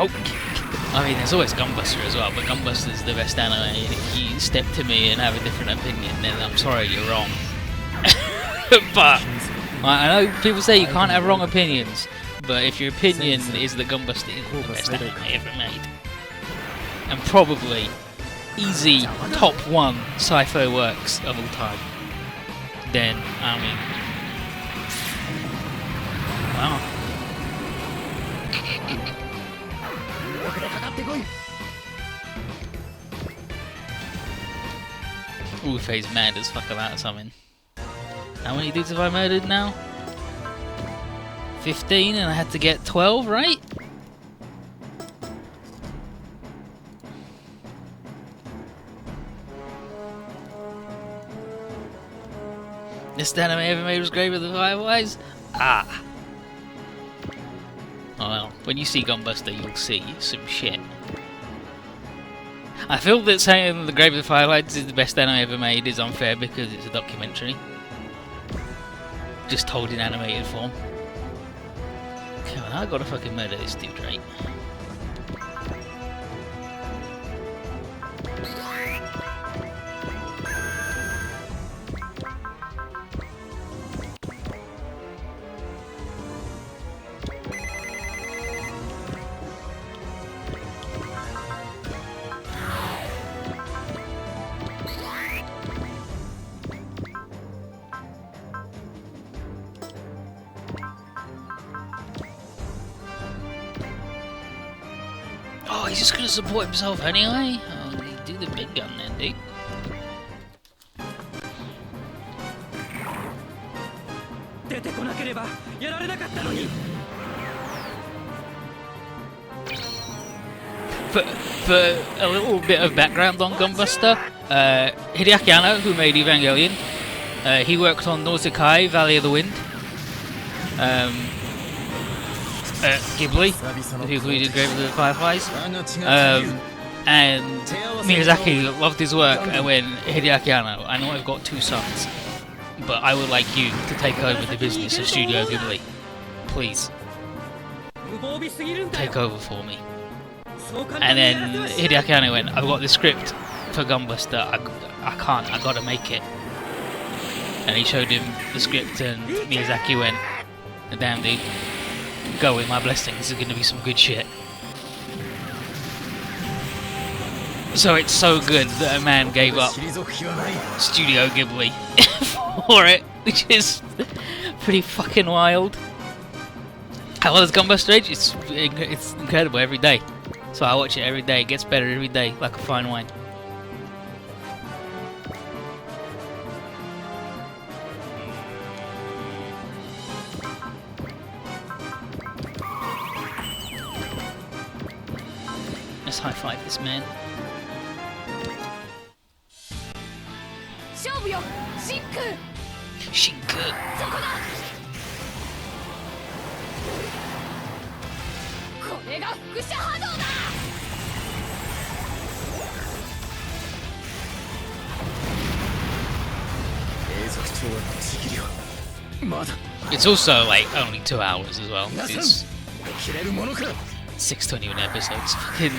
Oh, I mean, there's always Gunbuster as well, but Gunbuster's the best anime, and if you step to me and have a different opinion, then I'm sorry, you're wrong. But I know people say you can't have wrong opinions, but if your opinion is that Gunbuster is the best anime ever made, and probably easy top 1 sci-fi works of all time, then, I mean, wow. Ufei's mad as fuck about something. How many dudes have I murdered now? 15, and I had to get 12, right? This anime ever made was greater than Fireflies? Ah. Oh well, when you see Gunbuster, you'll see some shit. I feel that saying The Grave of the Firelights is the best anime ever made is unfair because it's a documentary. Just told in animated form. Come on, I gotta fucking murder this dude, right? Oh, he's just gonna support himself anyway? Oh, do the big gun then, dude. For a little bit of background on Gunbuster, Hideaki Anno, who made Evangelion, he worked on Nausicaa, Valley of the Wind. Ghibli, the people who did Grave of the Fireflies, and Miyazaki loved his work and went, Hideaki Anno, I know I've got 2 sons, but I would like you to take over the business of Studio Ghibli. Please. Take over for me. And then Hideaki Anno went, I've got the script for Gunbuster, I can't, I gotta make it. And he showed him the script and Miyazaki went, damn dude. Go with my blessing, this is going to be some good shit. So it's so good that a man gave up Studio Ghibli for it, which is pretty fucking wild. How well is Gunbuster Age? It's incredible every day. So I watch it every day, it gets better every day, like a fine wine. Let's high five this man. Shinku. It's also like only 2 hours as well. It's 6:21 episodes. Fucking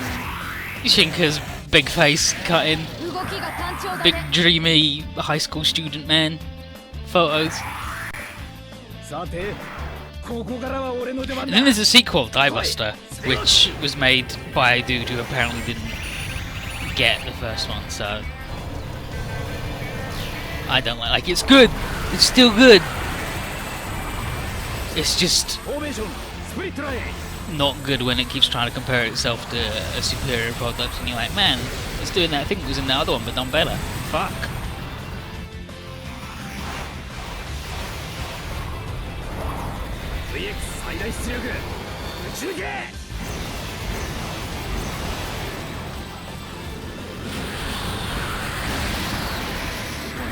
Shinka's big face cutting, big dreamy high school student man photos. And then there's a sequel, Diebuster, which was made by a dude who apparently didn't get the first one, so I don't like it's good. It's still good. It's just not good when it keeps trying to compare itself to a superior product, and you're like, man, it's doing that thing that was in the other one, but done better. Fuck.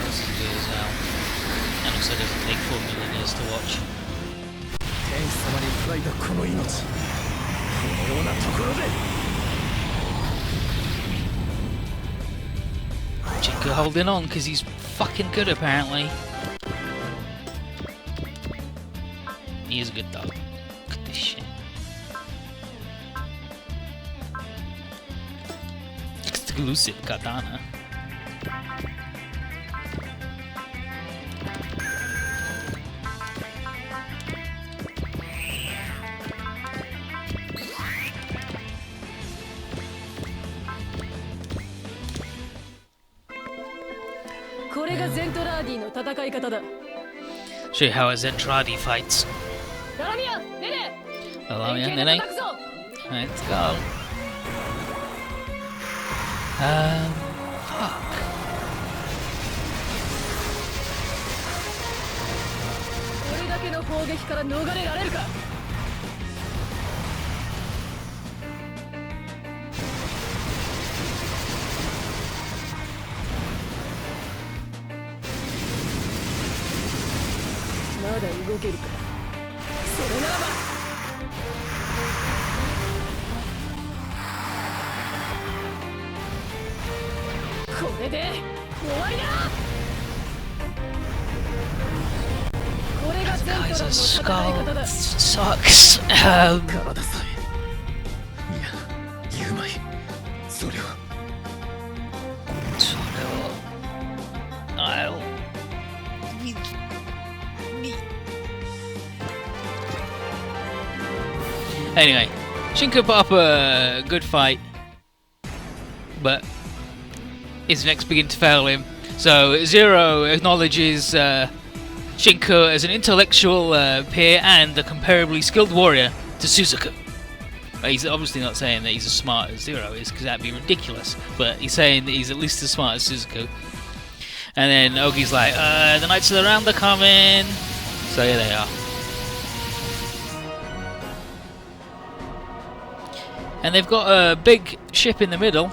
This is good as hell. And also doesn't take 4 million years to watch. Jinko holding on because he's fucking good apparently. He is a good dog. Look at this shit. Exclusive katana. これがゼントラーディの戦い方だ。 Show you how a Zentradi fights. ダラミア、ネネ。 Lamia, Nene. Let's go. Fuck. これだけの砲撃から逃れられるか。 まだ動けるか。それならば。これで終わりだ。これがゼントラの戦い方だ。 Sucks. 体さえ。いや、言うまい。それは。I'll. Anyway, Shinko put up a good fight, but his necks begin to fail him. So Zero acknowledges Shinko as an intellectual peer and a comparably skilled warrior to Suzuku. He's obviously not saying that he's as smart as Zero is, because that'd be ridiculous, but he's saying that he's at least as smart as Suzuku. And then Ogi's like, the Knights of the Round are coming. So here they are. And they've got a big ship in the middle.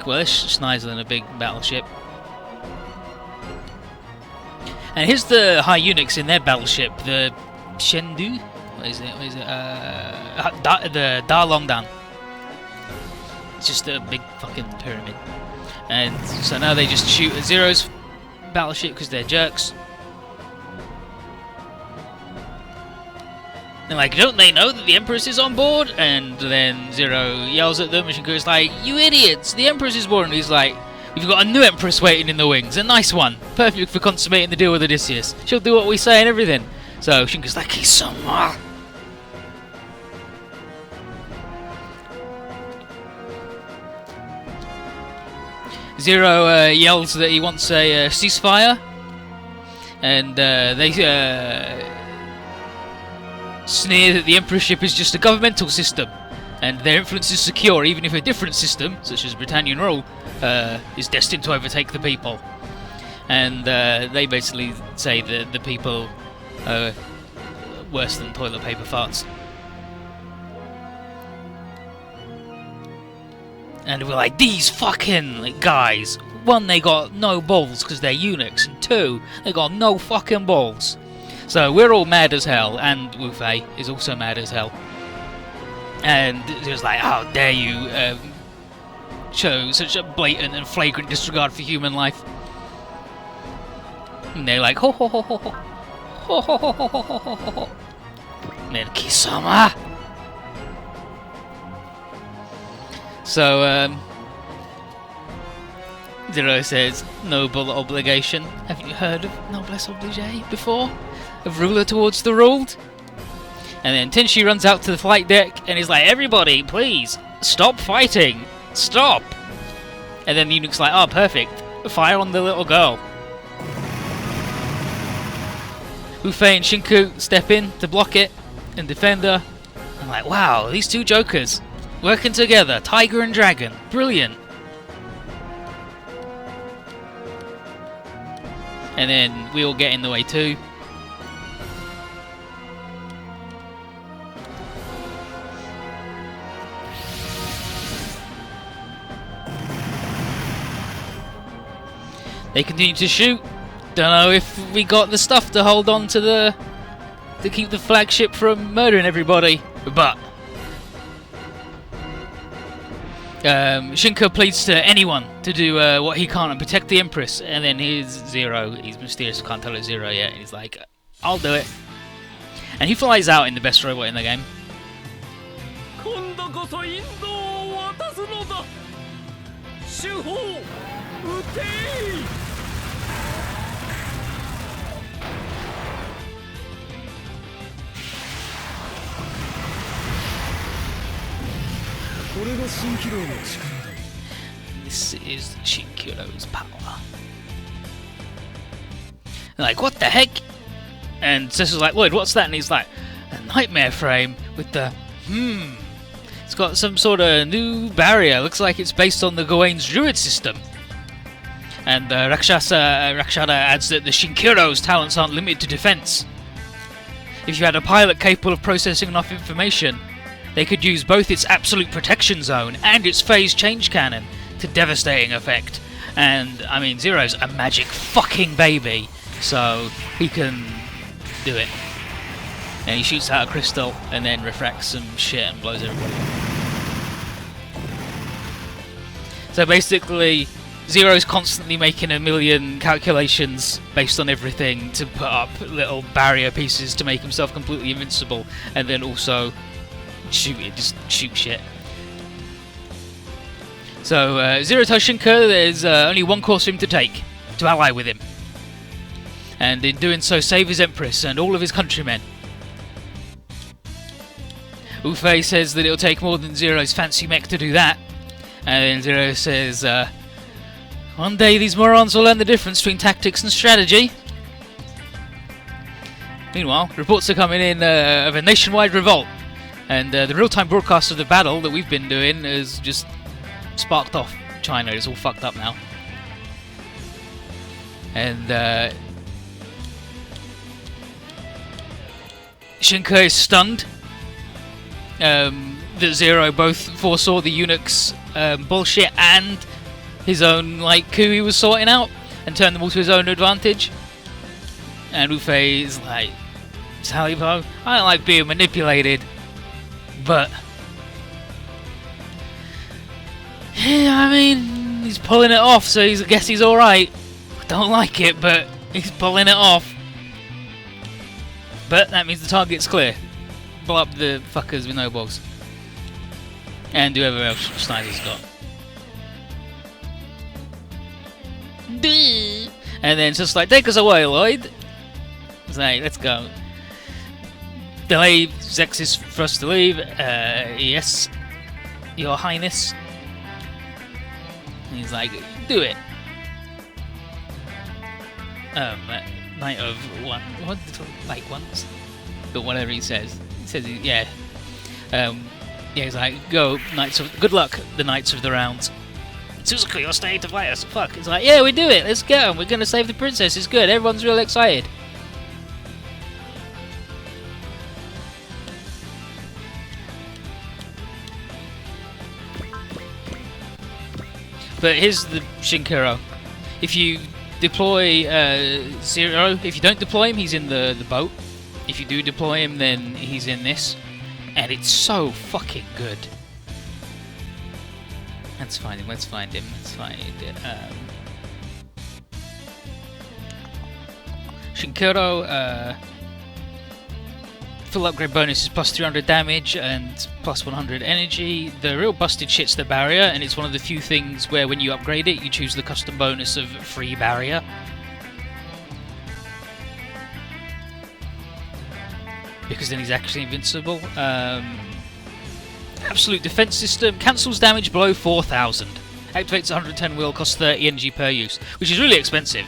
Well, it's nicer than a big battleship. And here's the High Eunuchs in their battleship, the Shendu? What is it? The Dalongdan. It's just a big fucking pyramid. And so now they just shoot at Zero's battleship because they're jerks. They're like, don't they know that the Empress is on board? And then Zero yells at them and Shinko's like, you idiots, the Empress is born. And he's like, we've got a new Empress waiting in the wings, a nice one, perfect for consummating the deal with Odysseus. She'll do what we say and everything. So Shinko's like, Kisama. Zero yells that he wants a ceasefire, and they sneer that the Emperorship is just a governmental system, and their influence is secure even if a different system, such as Britannian rule, is destined to overtake the people. And they basically say that the people are worse than toilet paper farts. And we're like, these fucking guys, one, they got no balls because they're eunuchs, and two, they got no fucking balls. So we're all mad as hell, and Wu Fei is also mad as hell. And it was like, how dare you show such a blatant and flagrant disregard for human life. And they're like, ho ho ho ho ho, ho ho ho ho ho ho ho ho. And then, Kisama! So, Zero says, noble obligation. Have you heard of noblesse oblige before? Of ruler towards the ruled? And then Tenshi runs out to the flight deck and is like, everybody, please, stop fighting! Stop! And then the eunuch's like, oh, perfect. Fire on the little girl. Ufei and Shinku step in to block it and defend her. I'm like, wow, these two jokers working together, tiger and dragon, brilliant. And then we all get in the way too. They continue to shoot. Don't know if we got the stuff to hold on to keep the flagship from murdering everybody, but Shinko pleads to anyone to do what he can and protect the Empress, and then here's Zero. He's mysterious, can't tell it's Zero yet. He's like, I'll do it. And he flies out in the best robot in the game. This is Shinkiro's power. They're like, what the heck? And Cecil's like, Lloyd, what's that? And he's like, a nightmare frame with the It's got some sort of new barrier. Looks like it's based on the Gawain's Druid system. And Rakshada adds that the Shinkiro's talents aren't limited to defense. If you had a pilot capable of processing enough information, they could use both its absolute protection zone and its phase change cannon to devastating effect. And, I mean, Zero's a magic fucking baby, so he can do it. And he shoots out a crystal and then refracts some shit and blows everybody up. So basically, Zero's constantly making a million calculations based on everything to put up little barrier pieces to make himself completely invincible, and then also just shoot shit. So Zero tells Shinko there's only one course for him to take, to ally with him, and in doing so save his Empress and all of his countrymen. Ufei says that it'll take more than Zero's fancy mech to do that, and then Zero says one day these morons will learn the difference between tactics and strategy. Meanwhile, reports are coming in of a nationwide revolt, and the real-time broadcast of the battle that we've been doing has just sparked off. China is all fucked up now. And Shinko is stunned that Zero both foresaw the eunuch's bullshit and his own coup he was sorting out, and turned them all to his own advantage. And Ufei is like, Salibo, I don't like being manipulated, but yeah, I mean, he's pulling it off, so I guess he's alright. I don't like it, but he's pulling it off. But that means the target's clear. Blow up the fuckers with no balls. And whoever else Snyder's got. And then it's just like, take us away, Lloyd. It's like, let's go. Delay Zexis for us to leave. Yes, Your Highness. And he's like, do it. Knight of one. What? Like once? But whatever he says. He says, yeah. Yeah, he's like, go, Knights of. Good luck, the Knights of the Round. Suzuki, you're staying to fight us. Fuck. It's like, yeah, we do it. Let's go. We're gonna save the princess. It's good. Everyone's real excited. But here's the Shinkiro. If you deploy Zero, if you don't deploy him, he's in the boat. If you do deploy him, then he's in this. And it's so fucking good. Let's find him, let's find him, let's find it. Shinkiro, full upgrade bonus is plus 300 damage and plus 100 energy. The real busted shit's the barrier, and it's one of the few things where when you upgrade it, you choose the custom bonus of free barrier. Because then he's actually invincible. Absolute defense system, cancels damage below 4,000. Activates 110 will, costs 30 energy per use, which is really expensive.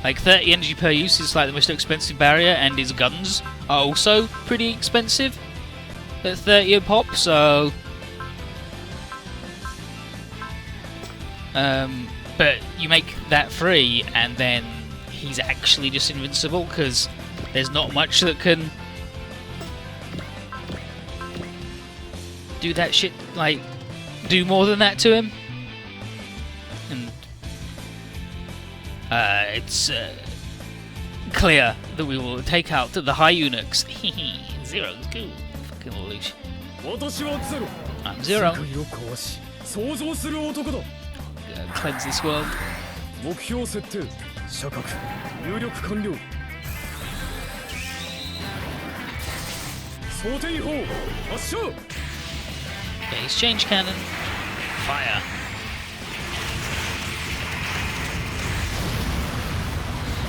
Like 30 energy per use is like the most expensive barrier, and his guns are also pretty expensive at 30 a pop, so but you make that free and then he's actually just invincible because there's not much that can do that shit, like do more than that to him. And it's clear that we will take out the high eunuchs. Zero's cool. Fucking leash. I'm Zero. Cleanse this world. Base change cannon. Fire.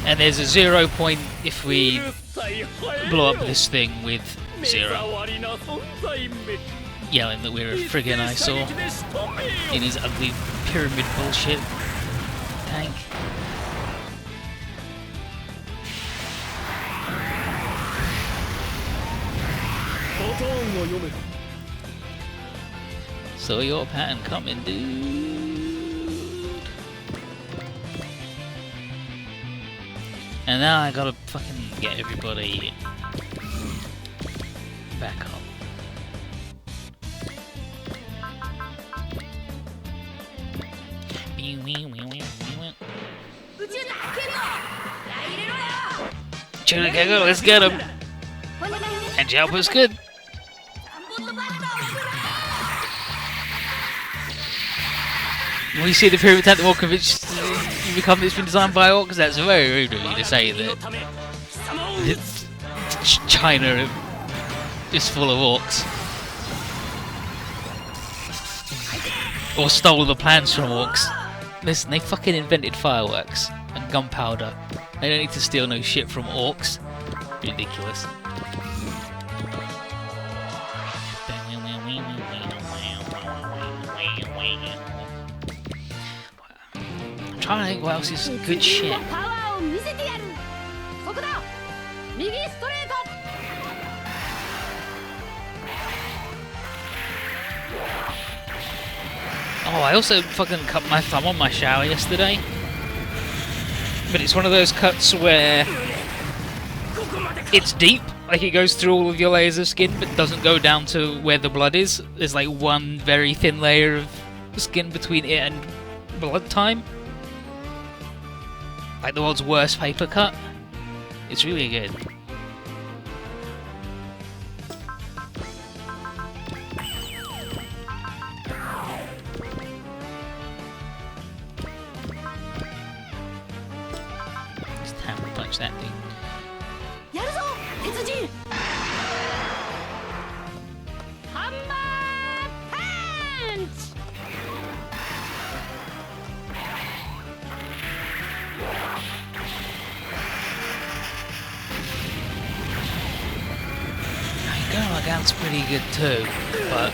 And there's a 0 point if we blow up this thing with Zero. Yelling that we're a friggin' eyesore in his ugly pyramid bullshit tank. So your pattern coming, dude. And now I gotta fucking get everybody back up. Tuna Gecko, let's get him! And Jalpa's good! When you see the pyramid tank, the more convinced you become it's been designed by orcs. That's very rude of you to say that China is full of orcs. Or stole the plans from orcs. Listen, they fucking invented fireworks and gunpowder. They don't need to steal no shit from orcs. Ridiculous. I'm trying to think what else is good shit. Oh, I also fucking cut my thumb on my shower yesterday. But it's one of those cuts where it's deep, like it goes through all of your layers of skin, but doesn't go down to where the blood is. There's like one very thin layer of skin between it and blood time. Like the world's worst paper cut. It's really good. Punch that thing. Gun's pretty good too, but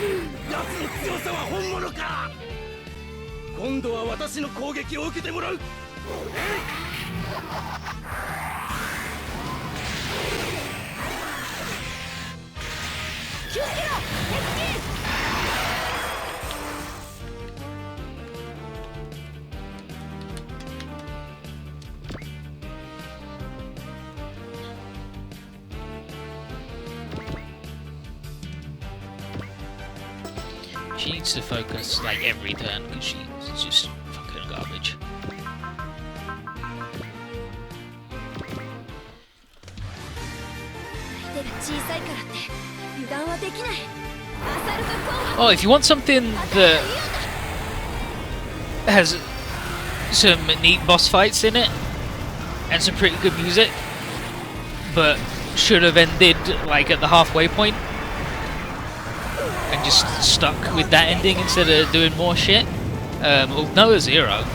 she needs to focus like every turn because she's just fucking garbage. Oh, if you want something that has some neat boss fights in it and some pretty good music, but should have ended like at the halfway point and just stuck with that ending instead of doing more shit, no, Zero.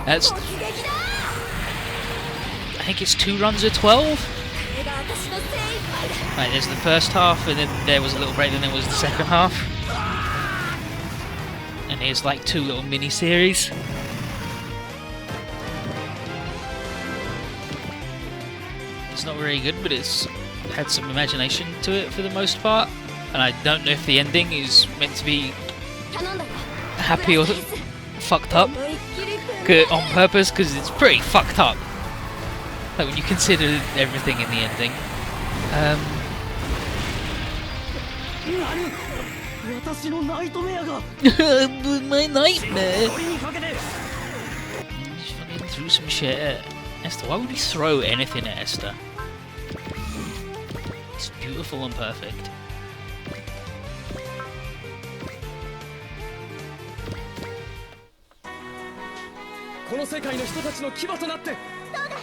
That's, I think it's 2 runs of 12. Right, there's the first half, and then there was a little break, and then there was the second half. And here's like 2 little mini-series. It's not very good, but it's had some imagination to it for the most part. And I don't know if the ending is meant to be happy or fucked up on purpose, because it's pretty fucked up. Like when you consider everything in the ending. My nightmare. He's fucking threw some shit at Esther. Why would he throw anything at Esther? It's beautiful and perfect. この世界の人たちの牙となって。そうだ、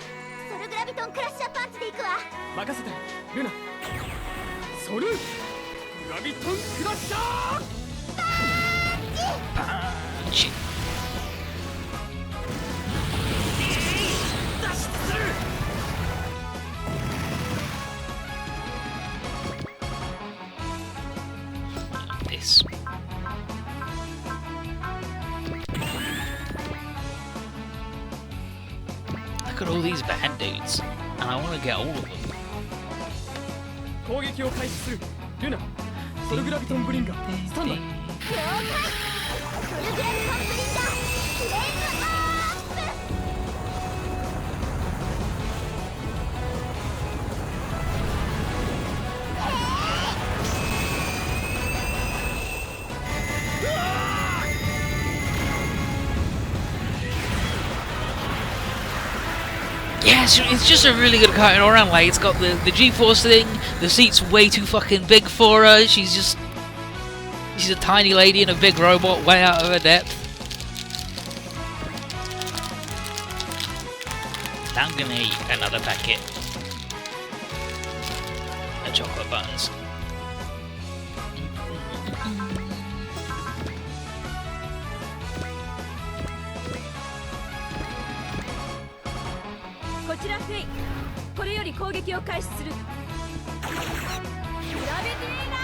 ソルグラビトンクラッシャーパンチで行くわ。任せて、ルナ。ソルグラビトンクラッシャーパンチ。脱出する。This. Look at all these band-aids, and I want to get all of them. 攻撃を開始する。ルナ、ソルグラビトンブリンガー、スタンバイ。了解。ソルグラビトンブリンガー、フレームアップ。 Yeah, it's just a really good car all around. Like, it's got the G-force thing. The seat's way too fucking big for her. She's a tiny lady in a big robot, way out of her depth. I'm gonna eat another packet of chocolate buns. こちらフェイ、これより攻撃を開始する。グラビティラ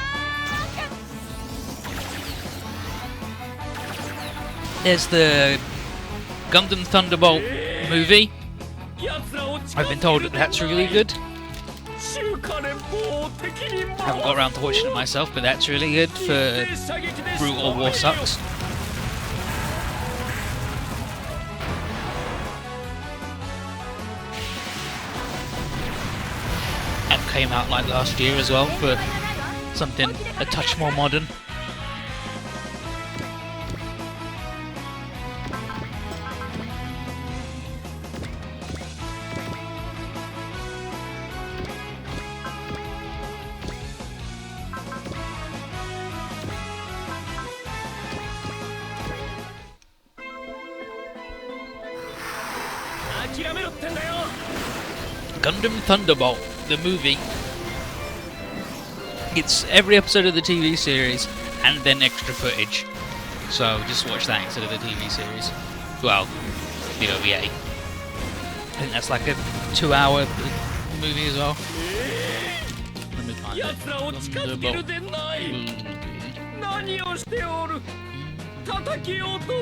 ーク。 There's the Gundam Thunderbolt movie. I've been told that that's really good. Haven't got around to watching it myself, but that's really good for Brutal War Sucks. And came out like last year as well for something a touch more modern. Gundam Thunderbolt, the movie. It's every episode of the TV series and then extra footage. So just watch that instead of the TV series. Well, the OVA. I think that's like a 2-hour movie as well. Let me find it. Thunderbolt movie.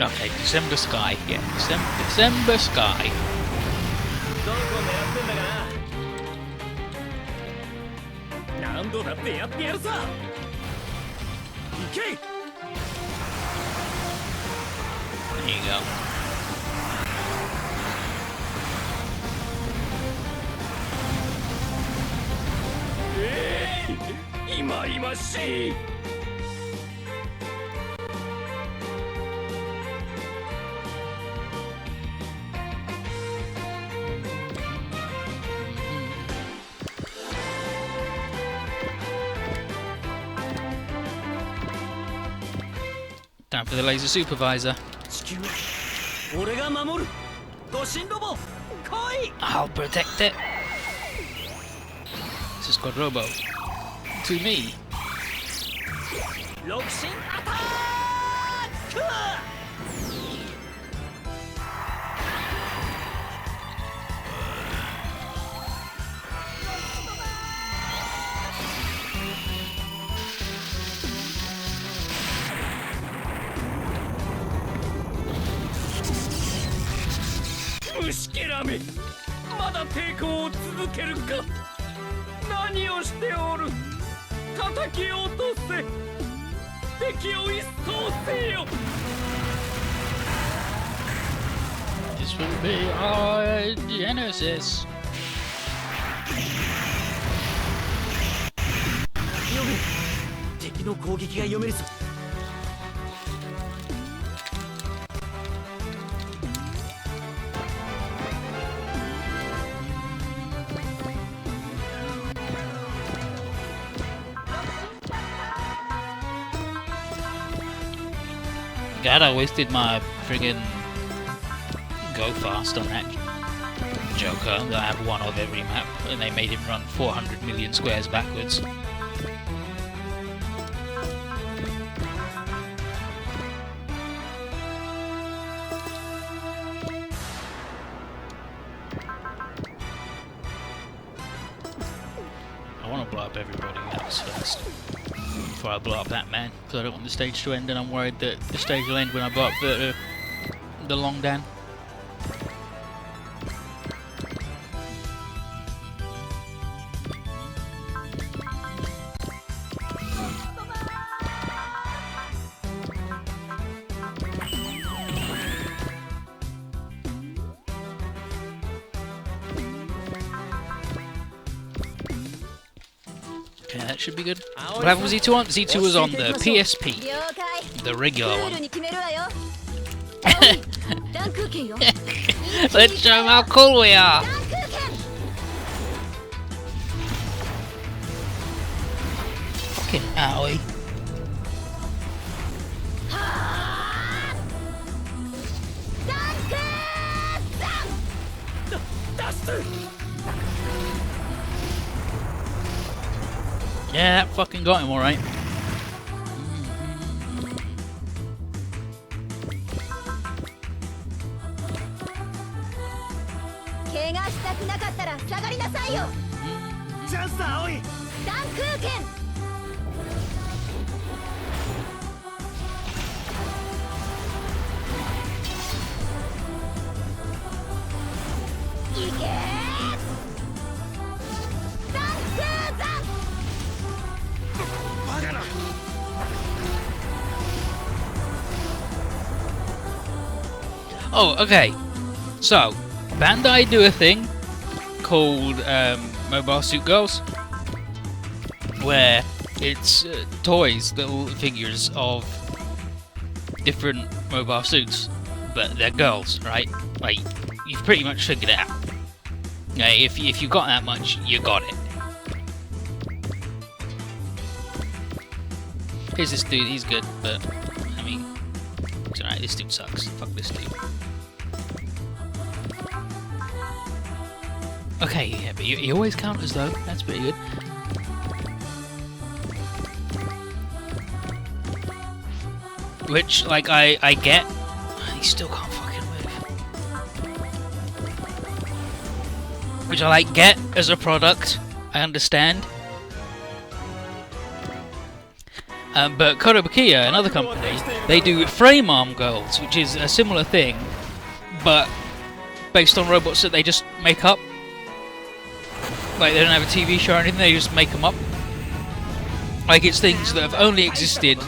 Okay, December Sky. Yeah, December Sky. There you go. Time for the laser supervisor. I'll protect it. This is called Robo. To me. やめまだ抵抗を続けるか何をしておる叩き落とせ敵を一掃せよ This will be our Genesis. 読め敵の攻撃が読めるぞ God, I wasted my friggin' go fast on that Joker that I have one of every map, and they made him run 400 million squares backwards. I want to blow up everybody else first before I blow up that man, because I don't want the stage to end, and I'm worried that the stage will end when I blow up the long Dan. Okay, that should be good. What happened with Z2 on? Z2 was on the PSP, 了解 the ク regular ール one. に決めるわよダンクーケンよ Let's show them how cool we are! ダンクーケン Fucking owie. ダンクーザン 脱出 Yeah, that fucking got him alright. 怪我したくなかったら下がりなさいよチャンスだ青いダンクーケン いけーダンクーザン バカな Oh, okay. So, Bandai do a thing called Mobile Suit Girls, where it's toys, little figures of different mobile suits, but they're girls, right? Like, you've pretty much figured it out. Okay, if you got that much, you got it. Here's this dude, he's good, but, I mean, it's alright, this dude sucks. Fuck this dude. Okay, yeah, but he always counters though, that's pretty good. Which, like, I get, he still can't fucking move. Which I, like, get as a product, I understand. But Kotobukiya, another company, they do frame arm girls, which is a similar thing, but based on robots that they just make up. Like, they don't have a TV show or anything, they just make them up. Like, it's things that have only existed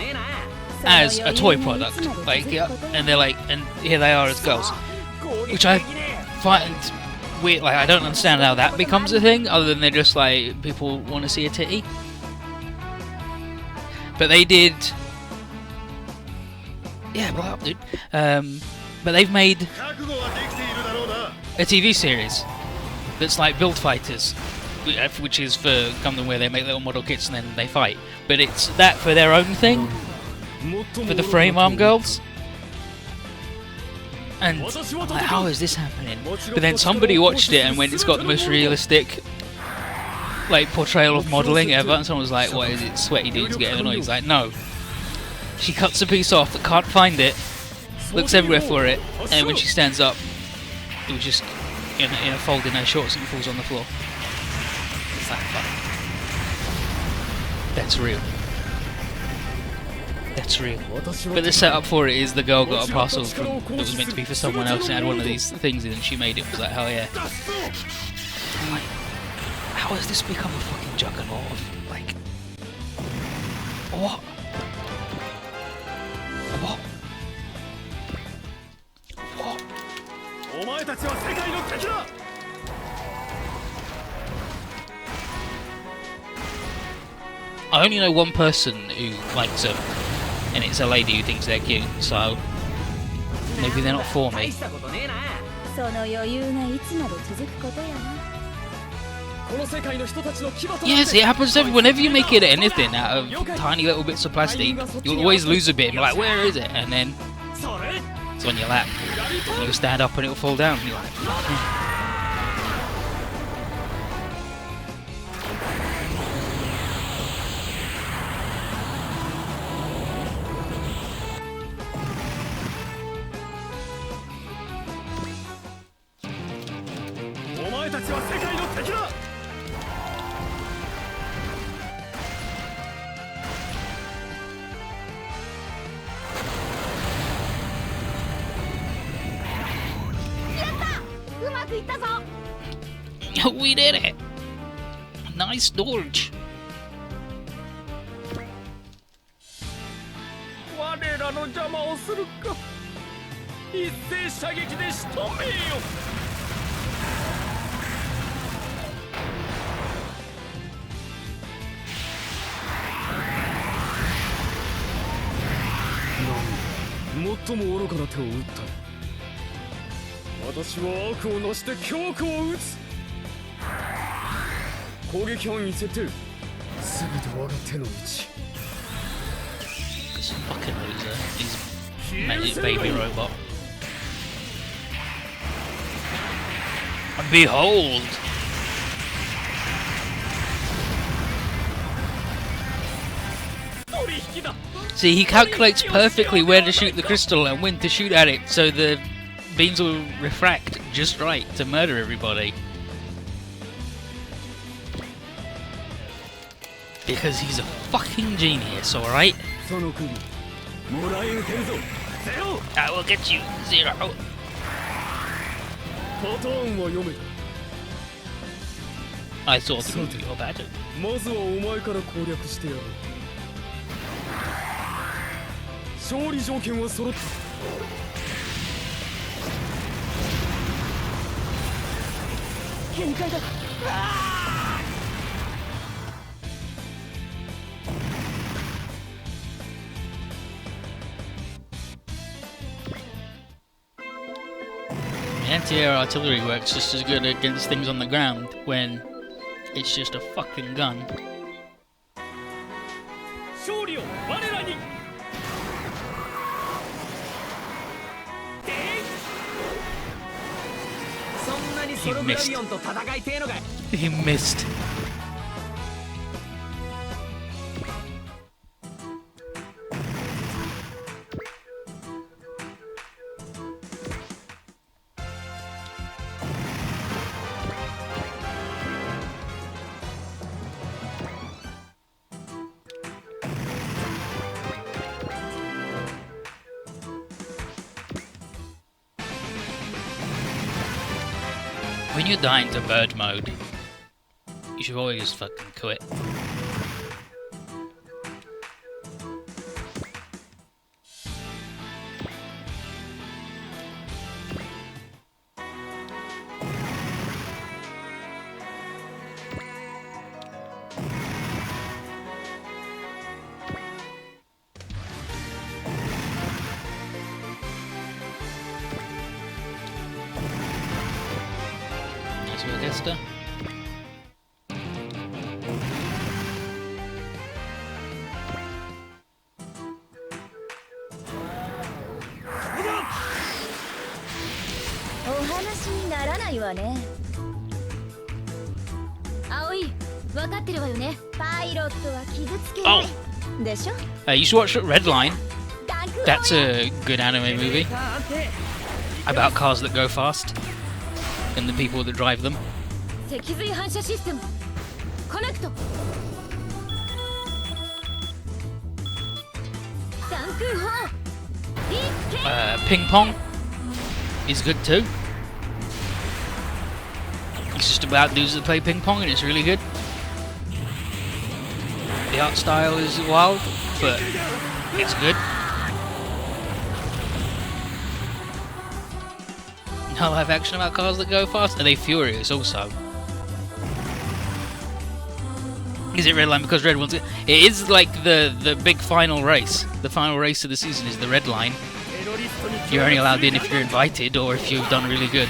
as a toy product. Like, yeah, and they're like, and here they are as girls. Which I find weird, like, I don't understand how that becomes a thing, other than they're just like, people want to see a titty. But they did... Yeah, blow up, dude. But they've made a TV series that's like Build Fighters, which is for Gundam, where they make little model kits and then they fight. But it's that for their own thing, for the frame arm girls. And I'm like, how is this happening? But then somebody watched it and went, it's got the most realistic, like, portrayal of modelling ever. And someone was like, what is it, sweaty dudes getting annoyed? He's like, no. She cuts a piece off, can't find it, looks everywhere for it, and when she stands up, it was just in a fold in her shorts and falls on the floor. It's like, fuck. That's real. That's real. But the setup for it is the girl got a parcel from, that was meant to be for someone else and had one of these things in and she made it. It was like, hell yeah. I'm like, how has this become a fucking juggernaut of, like... What? What? What? I only know one person who likes them, and it's a lady who thinks they're cute, so maybe they're not for me. その余裕がいつまで続くことやな。 Yes, it happens to everyone. Whenever you make it anything out of tiny little bits of plastic, you'll always lose a bit and be like, where is it? And then it's on your lap. And you'll stand up and it'll fall down. And you're like, oh. We did it! Nice dodge! 我らの邪魔をするか。一斉射撃で仕留めよ。最も愚かな手を打った。私は悪をなして恐怖を打つ。攻撃範囲設定。すべて我が手の内。 This fucking loser. He's made his baby robot. And behold! See, he calculates perfectly where to shoot the crystal and when to shoot at it, so the beams will refract just right to murder everybody. Because he's a fucking genius, alright? I will get you, Zero. I saw through your pattern. まずはお前から攻略してやる。勝利条件は揃った。限界だ。Anti-air artillery works just as good against things on the ground when it's just a fucking gun. 勝利を我らに。 He missed. When you're dying to bird mode, you should always just fucking quit. Esther. Oh, you should watch Redline. That's a good anime movie about cars that go fast and the people that drive them. 脊髄反射システムコネクトさ Ping pong is good too. It's just about dudes that play ping pong and it's really good. The art style is wild, but it's good. No live action about cars that go fast? Are they furious also? Is it red line because red one's... It is like the big final race. The final race of the season is the red line. You're only allowed in if you're invited or if you've done really good.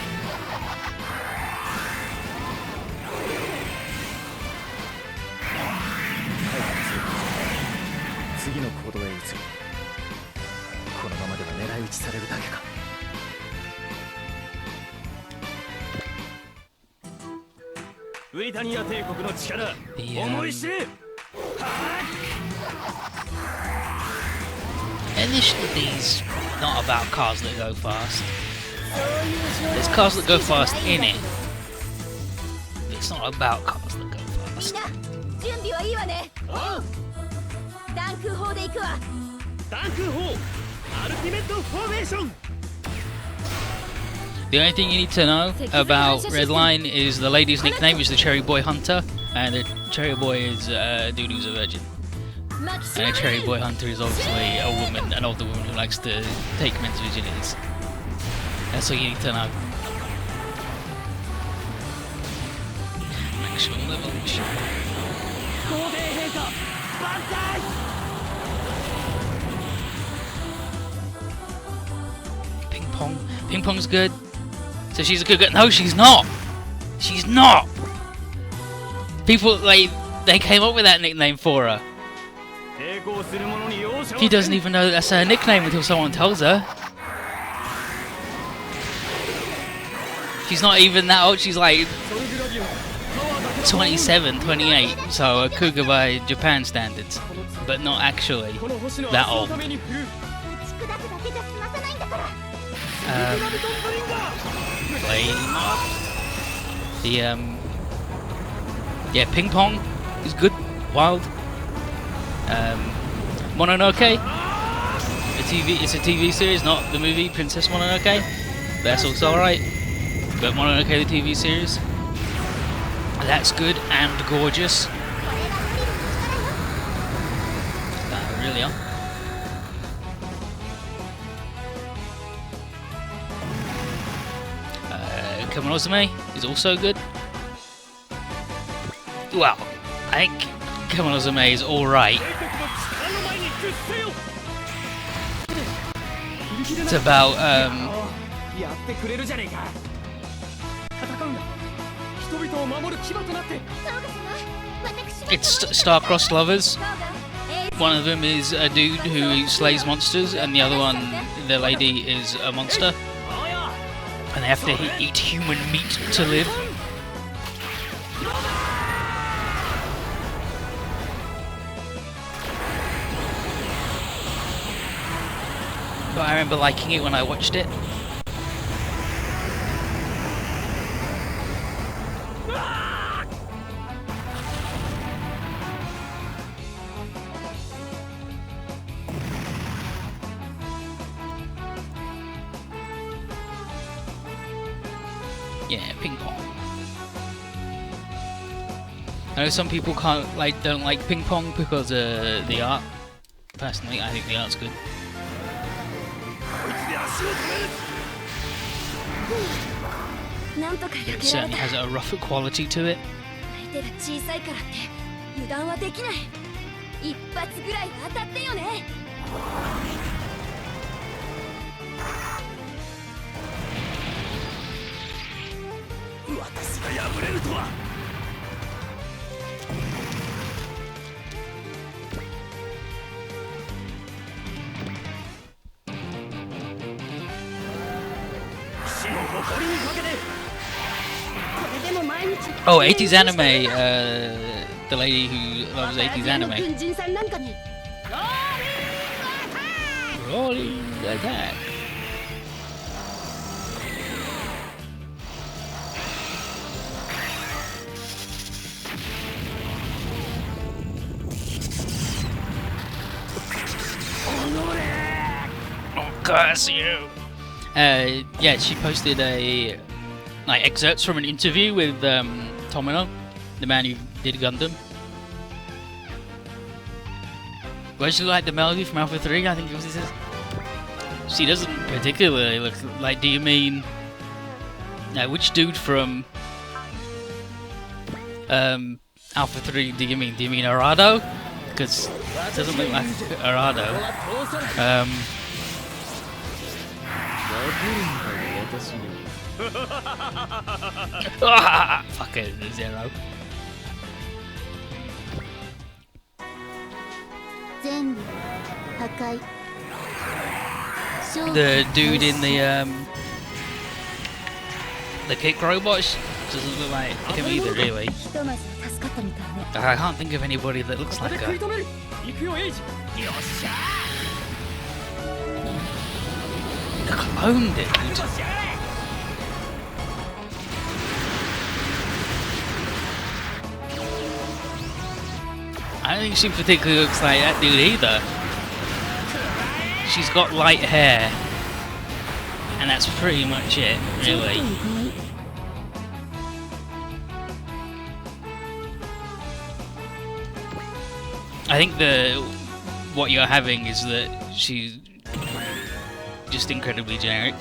Initially, not about cars that go fast. There's cars that go fast in it. It's not about cars that go fast. The only thing you need to know about Red Line is the lady's nickname is the Cherry Boy Hunter, and the Cherry Boy is a dude who's a virgin. And a Cherry Boy Hunter is obviously a woman, an older woman who likes to take men's virginities. That's all you need to know. Maximum evolution. Ping pong. Ping pong's good. So she's a good girl. No, she's not. She's not. People like they came up with that nickname for her. She doesn't even know that that's her nickname until someone tells her. She's not even that old. She's like 27, 28. So a cougar by Japan standards, but not actually that old. Yeah, ping pong is good, wild. Mononoke, it's a TV series, not the movie Princess Mononoke. That's also alright. But Mononoke, the TV series, that's good and gorgeous. Really are. Kamonosume is also good. Well, I think Kamonosume is alright. It's about it's star-crossed lovers. One of them is a dude who slays monsters, and the other one, the lady, is a monster. And they have to eat human meat to live. But I remember liking it when I watched it. Yeah, ping pong. I know some people don't like ping pong because of the art. Personally, I think the art's good. It certainly has a rougher quality to it. Oh, 80s anime, the lady who loves 80s anime. Rolling attack. Curse you! Yeah, she posted a excerpts from an interview with Tomino, the man who did Gundam. Where's she like the melody from Alpha 3? I think it was this. She doesn't particularly look like. Do you mean which dude from Alpha 3 do you mean? Do you mean Arado? Because it doesn't look like Arado. Fucking Zero. 全部破壊 The dude in the kick robots doesn't look like him either, really. ひとまず助かったみたいね I can't think of anybody that looks ここ like で食い her. 止める行くよエイジよっしゃ The clone dude. I don't think she particularly looks like that dude either. She's got light hair, and that's pretty much it, really. I think what you're having is that she's just incredibly generic.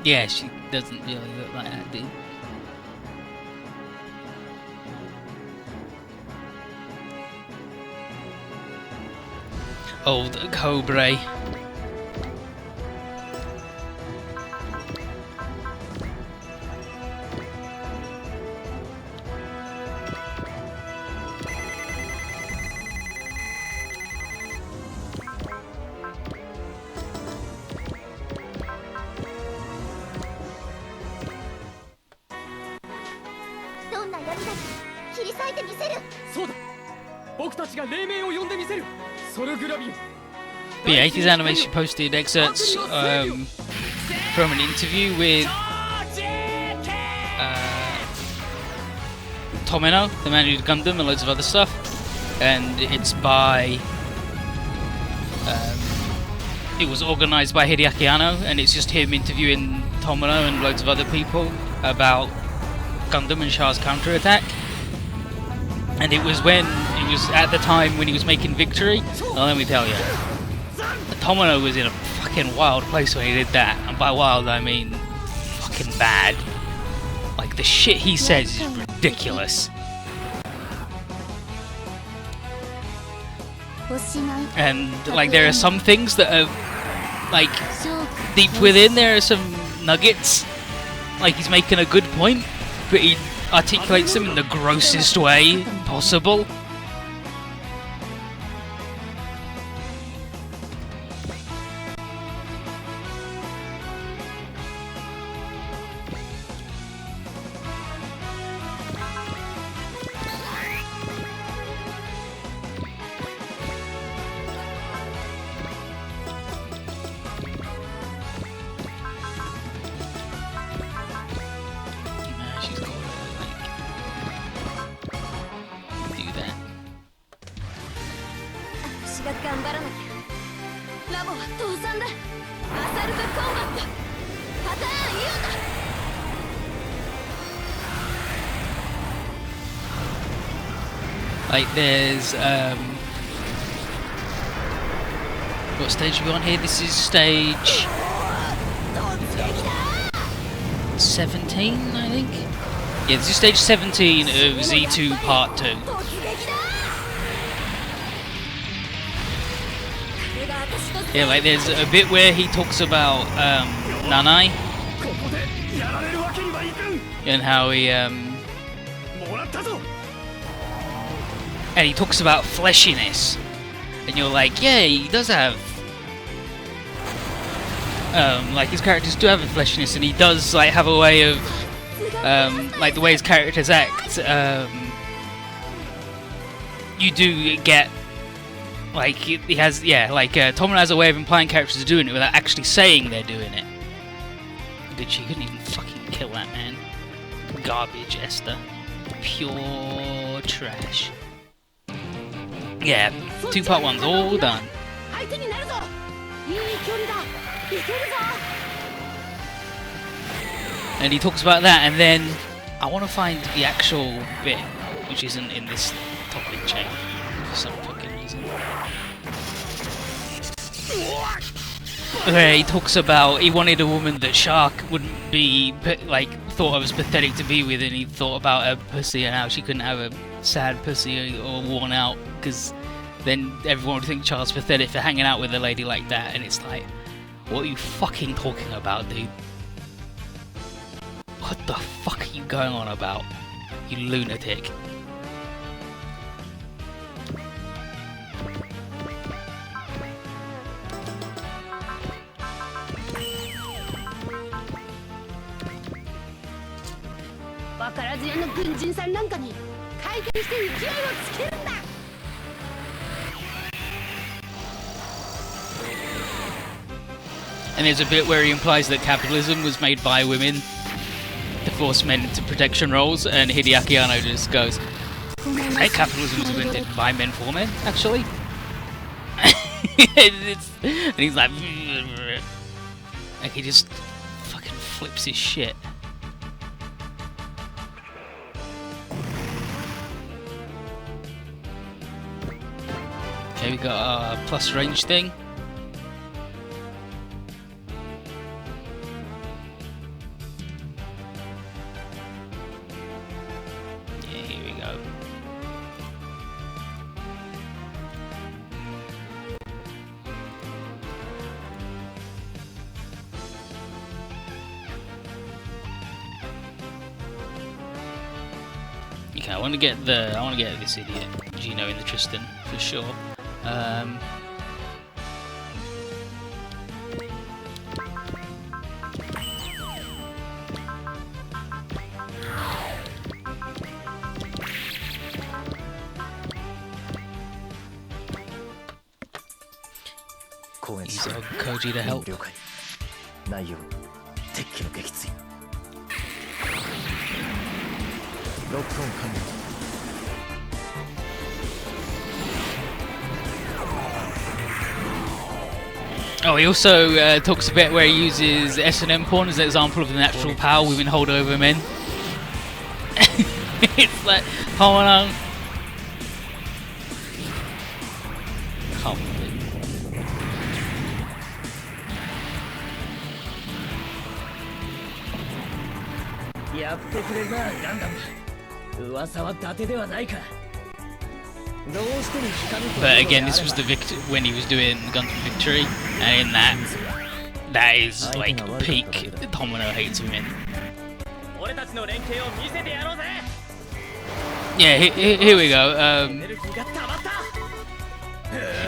Yeah, she doesn't really look like that dude. Old Cobra. But yeah, 80s Animation posted excerpts from an interview with Tomino, the man who did Gundam and loads of other stuff, and it's by it was organised by Hideaki Anno, and it's just him interviewing Tomino and loads of other people about Gundam and Char's counterattack. And it was at the time when he was making Victory. Well, let me tell you, Tomino was in a fucking wild place when he did that, and by wild I mean fucking bad. Like, the shit he says is ridiculous. And like, there are some things that are like deep within. There are some nuggets. Like, he's making a good point, but he articulates them in the grossest way possible. Like, there's what stage are we on here? This is stage 17, I think. Yeah, this is stage 17 of Z2 Part 2. Yeah, like, there's a bit where he talks about Nanai and how he and he talks about fleshiness, and you're like, yeah, he does have like, his characters do have a fleshiness, and he does like have a way of like the way his characters act. You do get Like he has, yeah, like Tomino has a way of implying characters are doing it without actually saying they're doing it. Bitch, she couldn't even fucking kill that man. Garbage, Esther. Pure trash. Yeah, 2-part 1's all done. And he talks about that, and then I want to find the actual bit, which isn't in this topic chain for some fucking reason. Where he talks about he wanted a woman that Shark wouldn't be like thought I was pathetic to be with, and he thought about her pussy and how she couldn't have a sad pussy or worn out, because then everyone would think Charles pathetic for hanging out with a lady like that. And it's like, what are you fucking talking about, dude? What the fuck are you going on about, you lunatic? And there's a bit where he implies that capitalism was made by women to force men into protection roles, and Hideaki Anno just goes, hey, capitalism was invented by men for men, actually. And he's like he just fucking flips his shit. Okay, we got a plus range thing. Yeah, here we go. Okay, I want to get this idiot Gino in the Tristan for sure. He's on Koji to help. 内容敵機の撃墜ロックオン完了 Oh, he also talks a bit where he uses S&M porn as an example of the natural power women hold over men. It's like, come on. Come on. やってくれるなガンダム噂は伊達ではないかどうしても光る But again, this was the when he was doing Guns of Victory, and in that is like peak Tomino hates women. 俺たちの連携を見せてやろうぜ Yeah, here we go. エネルギーが溜まった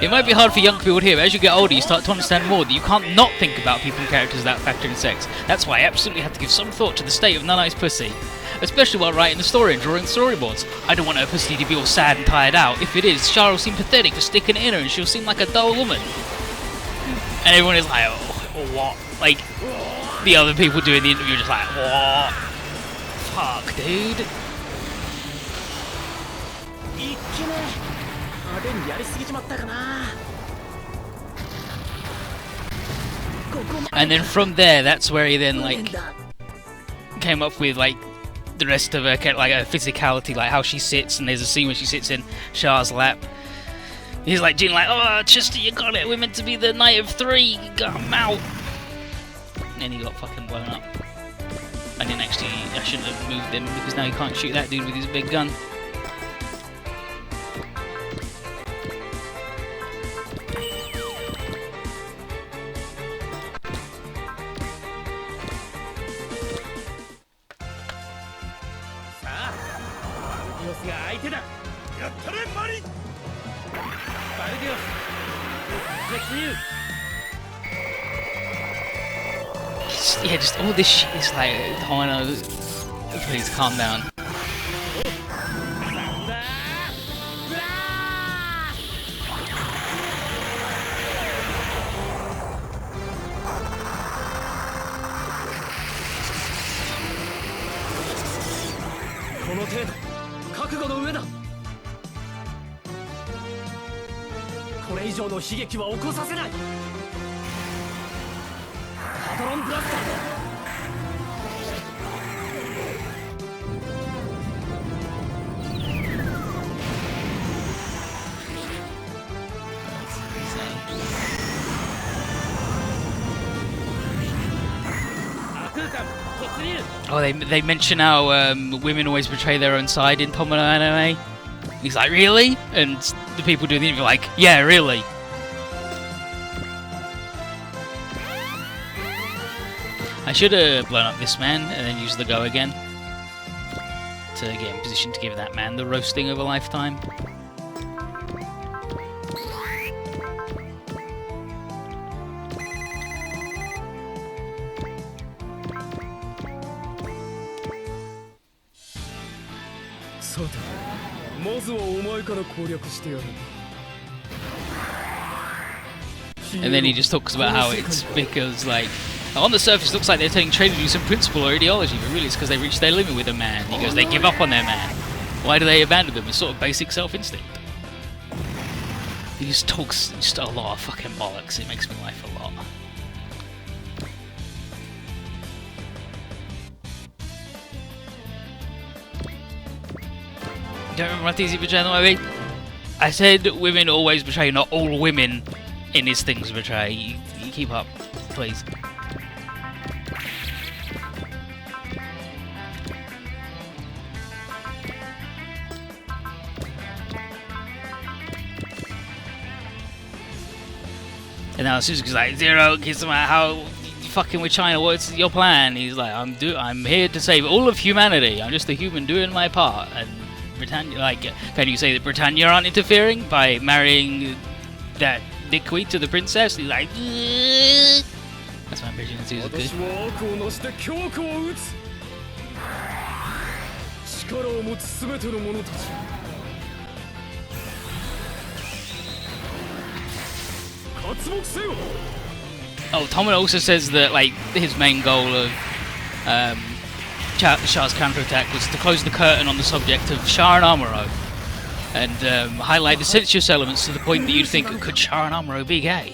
It might be hard for young people here, but as you get older, you start to understand more that you can't not think about people and characters that factor in sex. That's why I absolutely had to give some thought to the state of Nanai's pussy, especially while writing the story and drawing storyboards. I don't want her pussy to be all sad and tired out. If it is, Shara will seem pathetic for sticking it in her, and she'll seem like a dull woman. And everyone is like, oh, what? Like, the other people doing the interview are just like, what? Fuck, dude. 一気ね派手にやりすぎちまったかな And then from there, that's where he then like came up with like the rest of her like her physicality, like how she sits, and there's a scene where she sits in Shah's lap. He's like, Jin, like, oh, Chester, you got it. We're meant to be the Knight of Three. You got him out. And then he got fucking blown up. I shouldn't have moved him because now he can't shoot that dude with his big gun. Yeah, just all this shit is like, oh no, please calm down. 上の悲劇は起こさせない。パトロンブラスターだ。Oh, they mention how women always betray their own side in Tomono anime. He's like, really? And the people doing the interview are like, yeah, really. I should have blown up this man and then used the go again to get in position to give that man the roasting of a lifetime. And then he just talks about how it's because, like, on the surface it looks like they're training to do some principle or ideology, but really it's because they reached their limit with a man. He goes, they give up on their man. Why do they abandon them? It's sort of basic self-instinct. He just talks just a lot of fucking bollocks. It makes me laugh a lot. Don't remember what easy betray the movie? I said women always betray, not all women in his things betray. You keep up, please. And now Suzuki's like, Zero, kiss him out, how you fucking with China, what's your plan? He's like, I'm here to save all of humanity. I'm just a human doing my part. And Britannia, like, can you say that Britannia aren't interfering by marrying that dickweed to the princess? He's like, ugh. That's my impression of Suzuki. Oh, Tommen also says that, like, his main goal of Char's counterattack was to close the curtain on the subject of Char and Amuro and highlight the sensuous elements to the point that you'd think, could Char and Amuro be gay?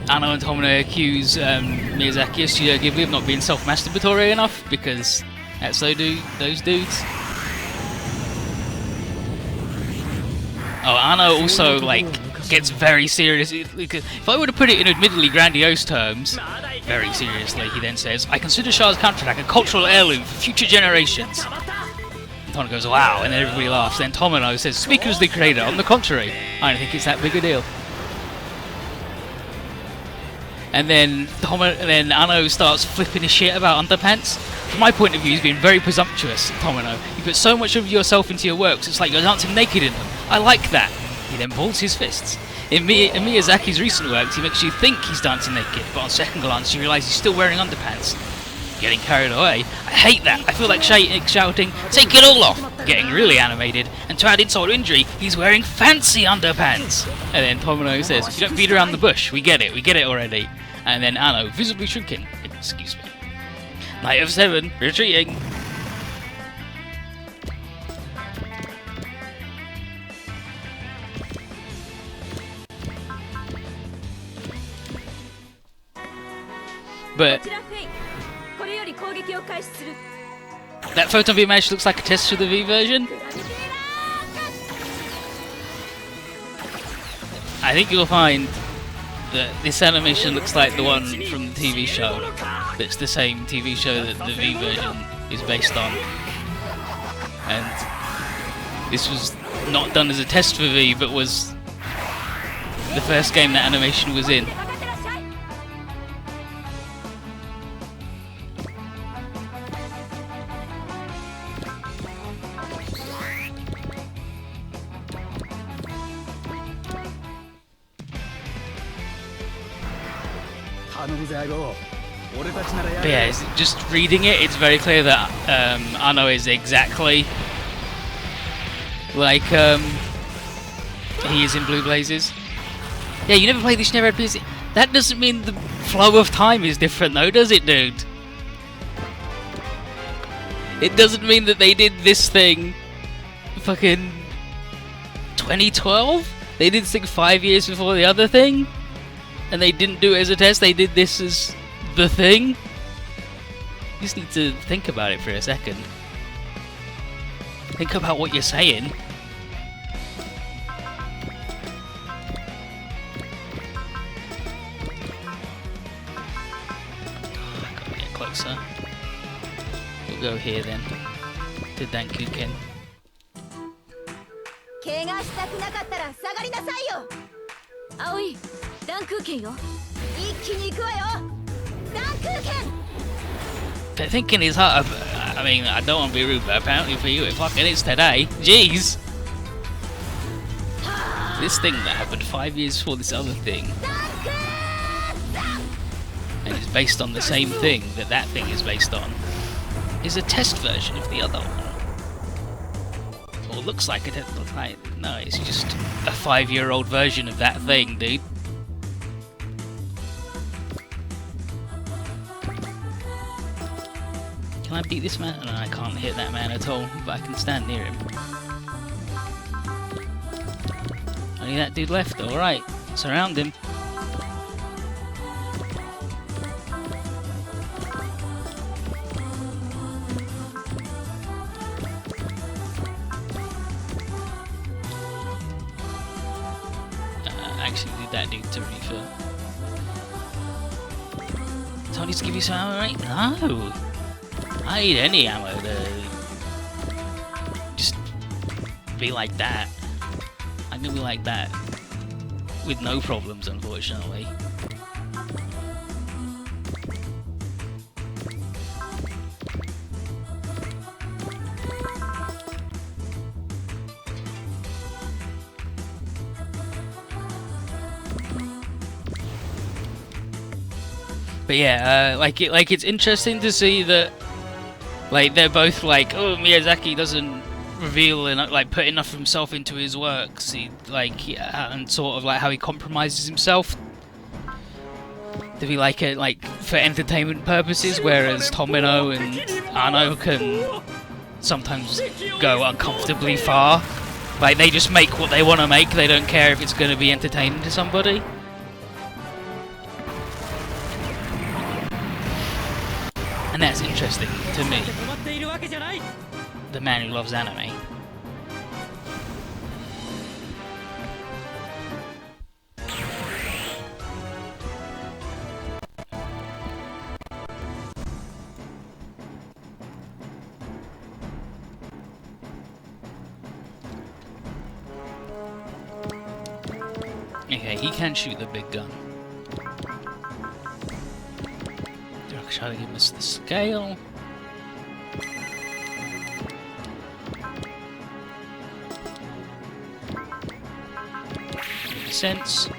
Anno and Tomino accuse Miyazaki and Studio Ghibli of not being self-masturbatory enough, because that's so do those dudes. Oh, Anno also, like, gets very serious. If I were to put it in admittedly grandiose terms, very seriously, he then says, I consider Char's counterattack a cultural heirloom for future generations. And Tomino goes, wow, and then everybody laughs. Then Tomino says, speak as the creator, on the contrary, I don't think it's that big a deal. And then Anno starts flipping his shit about underpants. From my point of view, he's been very presumptuous, Tomino. You put so much of yourself into your works, it's like you're dancing naked in them. I like that. He then balls his fists. In Miyazaki's recent works, he makes you think he's dancing naked, but on second glance you realise he's still wearing underpants. Getting carried away. I hate that. I feel like shouting, take it all off! Getting really animated, and to add insult to injury, he's wearing fancy underpants! And then Tomino says, you don't beat around the bush, we get it already. And then Anno, visibly shrinking, excuse me. Knight of 7, retreating. But that photon V image looks like a test for the V version. I think you'll find that this animation looks like the one from the TV show. That's the same TV show that the V version is based on. And this was not done as a test for V, but was the first game that animation was in. But yeah, just reading it, it's very clear that Anno is exactly like he is in Blue Blazes. Yeah, you never played this, you never had PC. That doesn't mean the flow of time is different though, does it, dude? It doesn't mean that they did this thing fucking 2012? They did this thing 5 years before the other thing? And they didn't do it as a test, they did this as the thing? You just need to think about it for a second. Think about what you're saying. I gotta get closer. We'll go here then. To Dankuken. 怪我したくなかったら下がりなさいよ。葵、弾空剣よ。一気に行くわよ。弾空剣。 They're thinking it's hard. I mean, I don't want to be rude, but apparently for you, it fucking is today. Jeez. This thing that happened 5 years before this other thing, and is based on the same thing that that thing is based on, is a test version of the other one. Or looks like it. Looks like no, it's just a 5-year-old version of that thing, dude. Can I beat this man? No, I can't hit that man at all, but I can stand near him. Only that dude left, alright. Surround him. Actually need that dude to refill. Don't need to give you some ammo, right? No! I need any ammo to just be like that. I can be like that with no problems, unfortunately. But yeah, like it's interesting to see that, like, they're both like, oh, Miyazaki doesn't reveal and like put enough of himself into his works. He and sort of like how he compromises himself to be like for entertainment purposes, whereas Tomino and Ano can sometimes go uncomfortably far. Like they just make what they want to make. They don't care if it's going to be entertaining to somebody. And that's interesting to me. The man who loves anime. Okay, he can shoot the big gun. Try to give us the scale. Makes sense.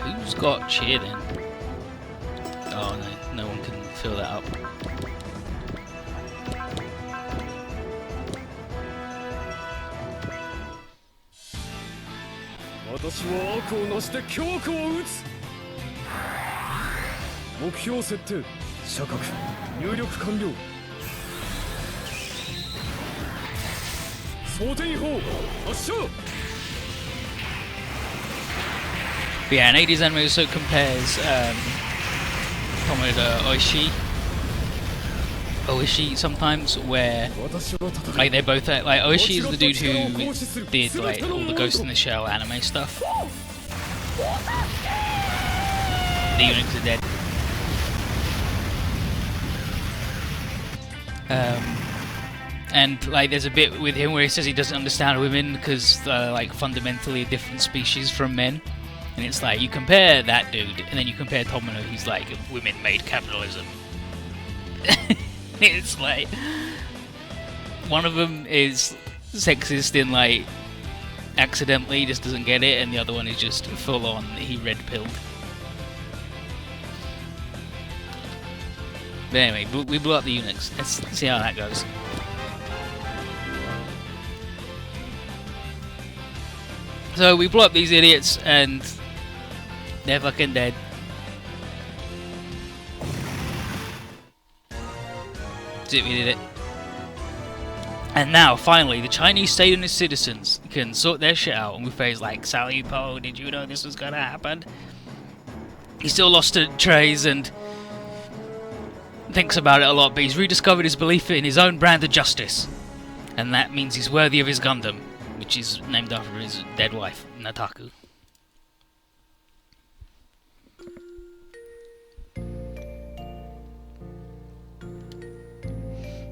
Who's got cheer then? Oh no, no one can fill that up. But yeah, and 80s anime also compares Tomoe to Oishi sometimes, where like they're both like Oishi is the dude who did like all the Ghost in the Shell anime stuff. The eunuchs are dead. And like there's a bit with him where he says he doesn't understand women because they're like fundamentally a different species from men. And it's like you compare that dude and then you compare Tomino who's like women made capitalism. It's like one of them is sexist in like accidentally, just doesn't get it, and the other one is just full on he red pilled. But anyway, we blew up the eunuchs. Let's see how that goes. So we blew up these idiots, and They're fucking dead. That's it, we did it. And now, finally, the Chinese state and its citizens can sort their shit out. And Wu-Fei's like, Sally Po, did you know this was gonna happen? He's still lost to Trace and thinks about it a lot, but he's rediscovered his belief in his own brand of justice. And that means he's worthy of his Gundam, which is named after his dead wife, Nataku.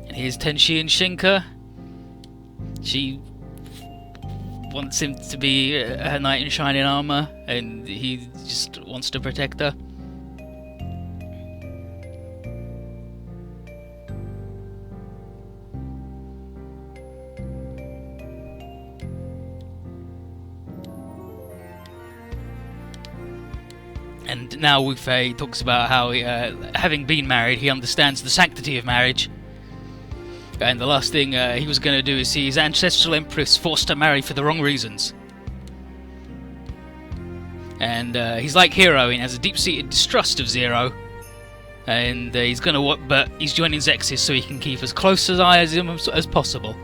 And here's Tenshi and Shinka. She wants him to be her knight in shining armor, and he just wants to protect her. And now Wu-Fei talks about how, having been married, he understands the sanctity of marriage. And the last thing he was going to do is see his ancestral empress forced to marry for the wrong reasons. And he's like Hero, he has a deep-seated distrust of Zero. And he's going to, but he's joining Zexis so he can keep as close as eye as him as possible.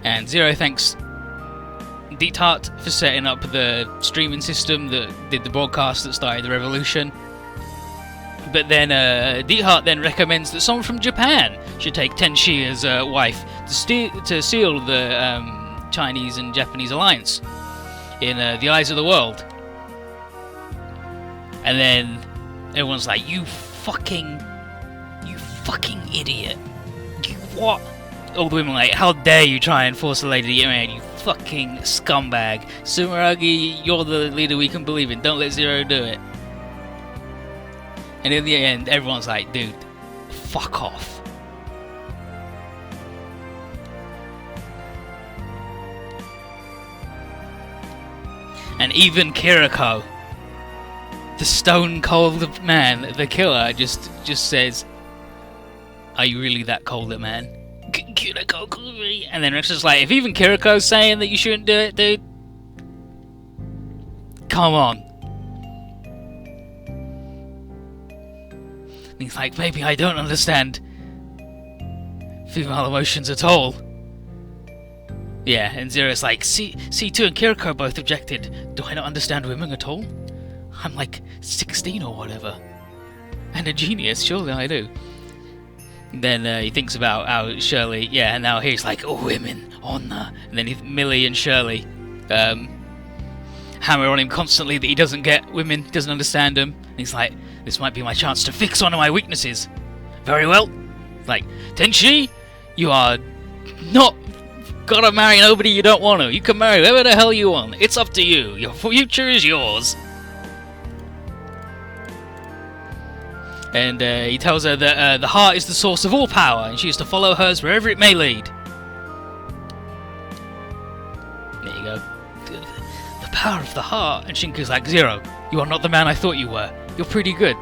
And Zero thanks Diethard for setting up the streaming system that did the broadcast that started the revolution. But then Diethard then recommends that someone from Japan should take Tenshi as a wife to seal the Chinese and Japanese alliance in the eyes of the world. And then everyone's like, you fucking idiot. What? All the women are like, how dare you try and force a lady to get married, you fucking scumbag. Sumeragi, you're the leader we can believe in, don't let Zero do it. And in the end, everyone's like, dude, fuck off. And even Kiriko, the stone cold man, the killer, just says, are you really that cold a man? Kiriko, and then Rex is like, if even Kiriko's saying that you shouldn't do it, dude, come on. And he's like, maybe I don't understand female emotions at all. Yeah, and Zero's like, C2 and Kiriko both objected. Do I not understand women at all? I'm like 16 or whatever. And a genius, surely I do. Then he thinks about how Shirley, yeah, and now he's like, oh, women, honor. And then Millie and Shirley hammer on him constantly that he doesn't get women, doesn't understand them. And he's like, this might be my chance to fix one of my weaknesses. Very well. Like, Tenshi, you are not gotta marry nobody you don't want to. You can marry whoever the hell you want. It's up to you. Your future is yours. And he tells her that the heart is the source of all power, and she is to follow hers wherever it may lead. There you go. The power of the heart. And Shinka's like, Zero, you are not the man I thought you were. You're pretty good.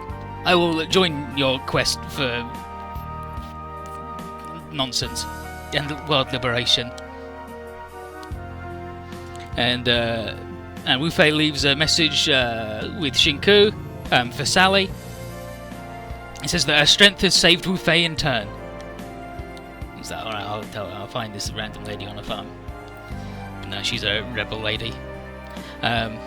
I will join your quest for nonsense and world liberation. And Wu-Fei leaves a message with Shinku for Sally. It says that her strength has saved Wu-Fei in turn. He's like, alright, I'll find this random lady on a farm. But no, she's a rebel lady. And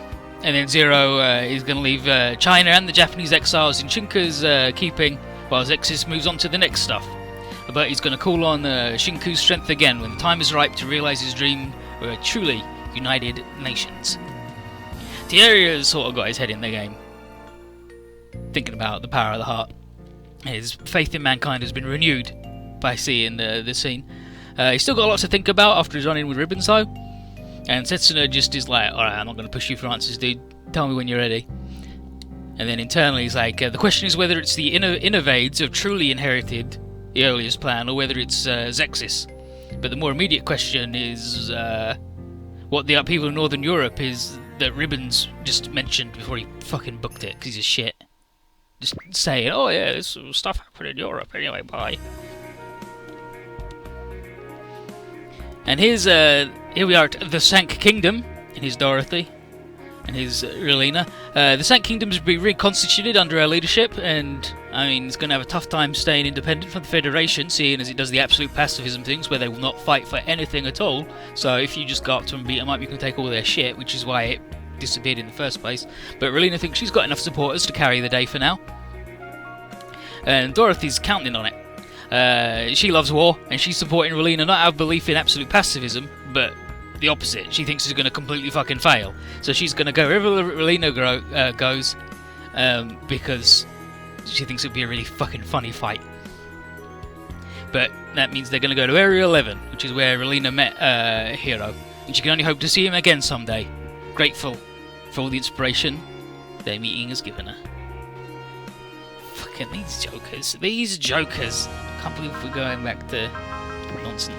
then Zero is going to leave China and the Japanese exiles in Shinka's keeping, while Zexis moves on to the next stuff. But he's going to call on Shinku's strength again when the time is ripe to realise his dream of a truly united nations. Thierry has sort of got his head in the game, thinking about the power of the heart. His faith in mankind has been renewed by seeing the scene. He's still got a lot to think about after his run-in with Ribbons though. And Setsuna just is like, alright, I'm not going to push you for answers, dude. Tell me when you're ready. And then internally he's like, the question is whether it's the Innovades have truly inherited the earliest plan, or whether it's Zexis. But the more immediate question is what the upheaval in Northern Europe is that Ribbons just mentioned before he fucking booked it, because he's a shit. Just saying, oh yeah, this stuff happened in Europe anyway, bye. And here we are at the Sank Kingdom, and here's Dorothy, and here's Relina. The Sank Kingdom's been reconstituted under her leadership, and I mean, it's going to have a tough time staying independent from the Federation, seeing as it does the absolute pacifism things, where they will not fight for anything at all. So if you just go up to them and beat them up, you can take all their shit, which is why it disappeared in the first place. But Relina thinks she's got enough supporters to carry the day for now, and Dorothy's counting on it. She loves war, and she's supporting Relina not out of belief in absolute pacifism, but the opposite. She thinks it's going to completely fucking fail. So she's going to go wherever Relina goes, because she thinks it'll be a really fucking funny fight. But that means they're going to go to Area 11, which is where Relina met Hero, and she can only hope to see him again someday. Grateful for all the inspiration their meeting has given her. Fucking these jokers. Can't believe we're going back to nonsense.